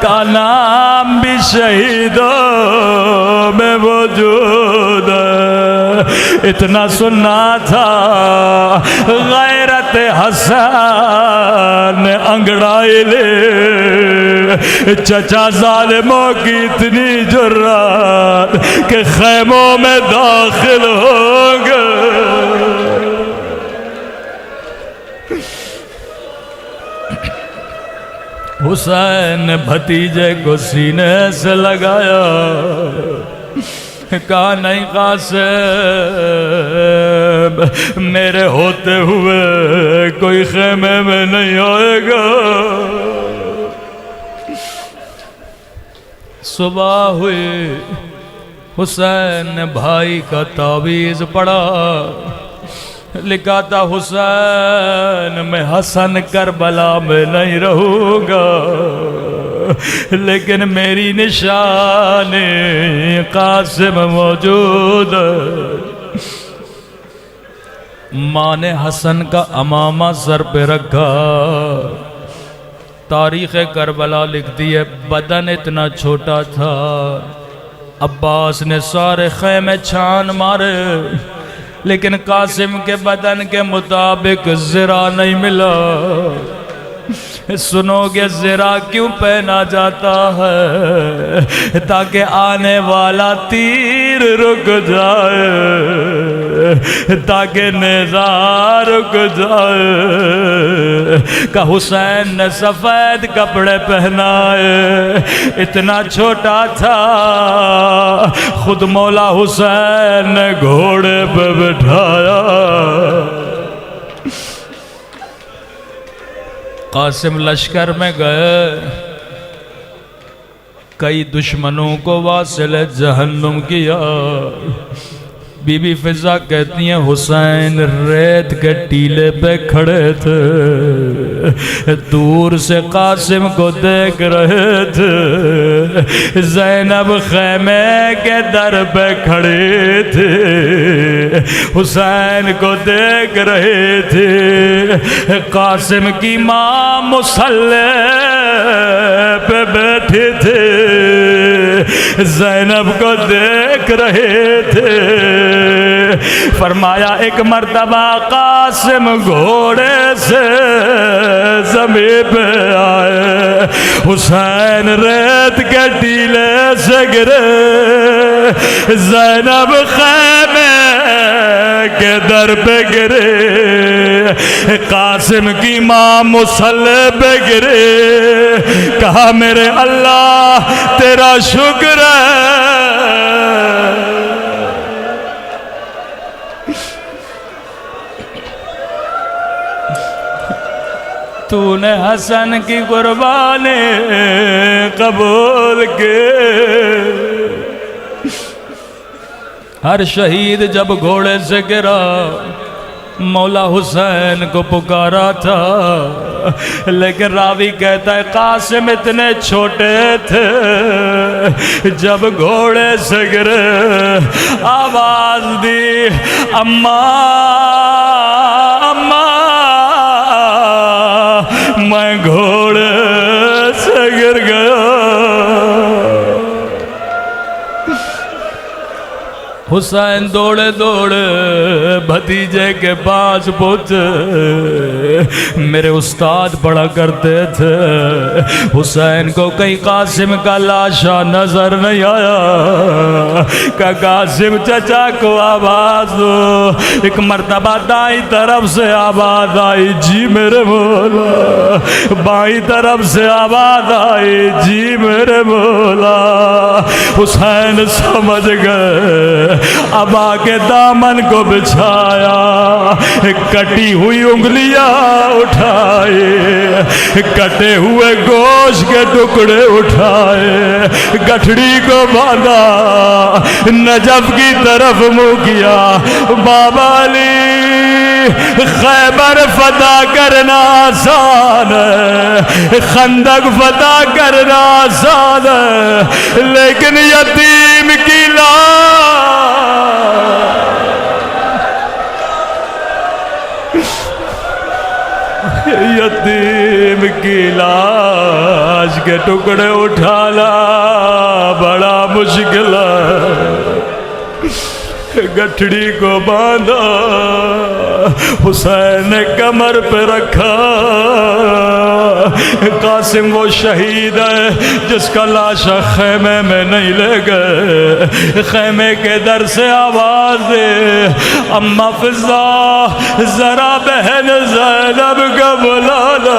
کا نام بھی شہیدوں میں موجود ہے۔ اتنا سننا تھا غیرت حسن نے انگڑائی لے، چچا ظالموں کی اتنی جرات کہ خیموں میں داخل ہوں گے۔ حسین نے بھتیجے کو سینے سے لگایا، کہا نہیں قاسم میرے ہوتے ہوئے کوئی خیمے میں نہیں آئے گا۔ صبح ہوئی، حسین نے بھائی کا تعویذ پڑھا، لکھا تھا حسین میں حسن کربلا میں نہیں رہوں گا لیکن میری نشانی قاسم موجود ہے۔ ماں نے حسن کا امامہ سر پہ رکھا، تاریخ کربلا لکھتی ہے بدن اتنا چھوٹا تھا، عباس نے سارے خیمے چھان مارے لیکن قاسم کے بدن کے مطابق زرہ نہیں ملا۔ سنو گے زرہ کیوں پہنا جاتا ہے؟ تاکہ آنے والا تیر رک جائے، تاکہ نیزہ رک جائے۔ کہ حسین نے سفید کپڑے پہنائے، اتنا چھوٹا تھا، خود مولا حسین نے گھوڑے پہ بٹھایا۔ قاسم لشکر میں گئے، کئی دشمنوں کو واصل جہنم کیا۔ بی بی فضا کہتی ہیں حسین ریت کے ٹیلے پہ کھڑے تھے، دور سے قاسم کو دیکھ رہے تھے، زینب خیمے کے در پہ کھڑے تھے، حسین کو دیکھ رہے تھے۔ قاسم کی ماں مصلی پہ بیٹھے تھے، زینب کو دیکھ رہے تھے۔ فرمایا ایک مرتبہ قاسم گھوڑے سے زمین پہ آئے، حسین ریت کے ٹیلے سے گرے، زینب خیمے کے در پہ گرے، قاسم کی ماں مصلی پہ گرے۔ کہا میرے اللہ تیرا شکر ہے، تو نے حسن کی قربانی قبول کی۔ ہر شہید جب گھوڑے سے گرا مولا حسین کو پکارا تھا، لیکن راوی کہتا ہے قاسم اتنے چھوٹے تھے، جب گھوڑے سے گرے آواز دی اماں اماں، میں گھوڑے سے گر گیا۔ حسین دوڑے دوڑے بھتیجے کے پاس پہنچے، میرے استاد پڑھا کرتے تھے، حسین کو کہیں قاسم کا لاشا نظر نہیں آیا۔ کہ قاسم چچا کو آواز دو۔ ایک مرتبہ دائیں طرف سے آواز آئی، جی میرے مولا۔ بائیں طرف سے آواز آئی، جی میرے مولا۔ حسین سمجھ گئے، ابا کے دامن کو بچھایا، کٹی ہوئی انگلیاں اٹھائے، کٹے ہوئے گوشت کے ٹکڑے اٹھائے، گٹھڑی کو باندھا، نجف کی طرف منہ کیا، بابا علی خیبر فتح کرنا آسان ہے، خندق فتح کرنا آسان ہے، لیکن یتیم کی یتیم کی لاش کے ٹکڑے اٹھانا بڑا مشکل ہے۔ گٹھڑی کو باندھا، حسین نے کمر پہ رکھا۔ قاسم وہ شہید ہے جس کا لاشا خیمے میں نہیں لے گئے، خیمے کے در سے آواز دے، اما فضا ذرا بہن زینب کا بلانا۔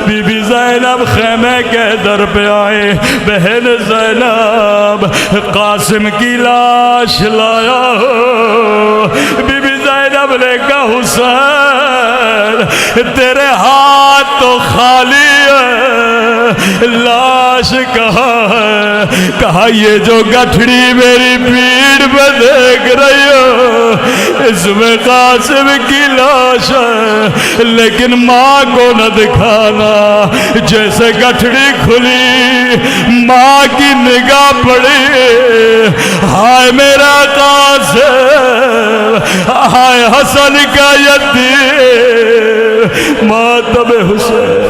بی بی زینب خیمے کے در پہ آئے، بہن زینب قاسم کی لاش لایا ہو۔ بی بی زینب نے کہا حسین تیرے ہاتھ تو خالی ہے، لاش کہاں ہے؟ کہا یہ جو گٹھڑی میری پیٹھ پہ دیکھ رہی ہو اس میں قاسم کی لاش ہے، لیکن ماں کو نہ دکھانا۔ جیسے گٹھڑی کھلی ماں کی نگاہ پڑی، ہائے میرا قاسم، ہائے حسن کا یتیم، ماتم حسین۔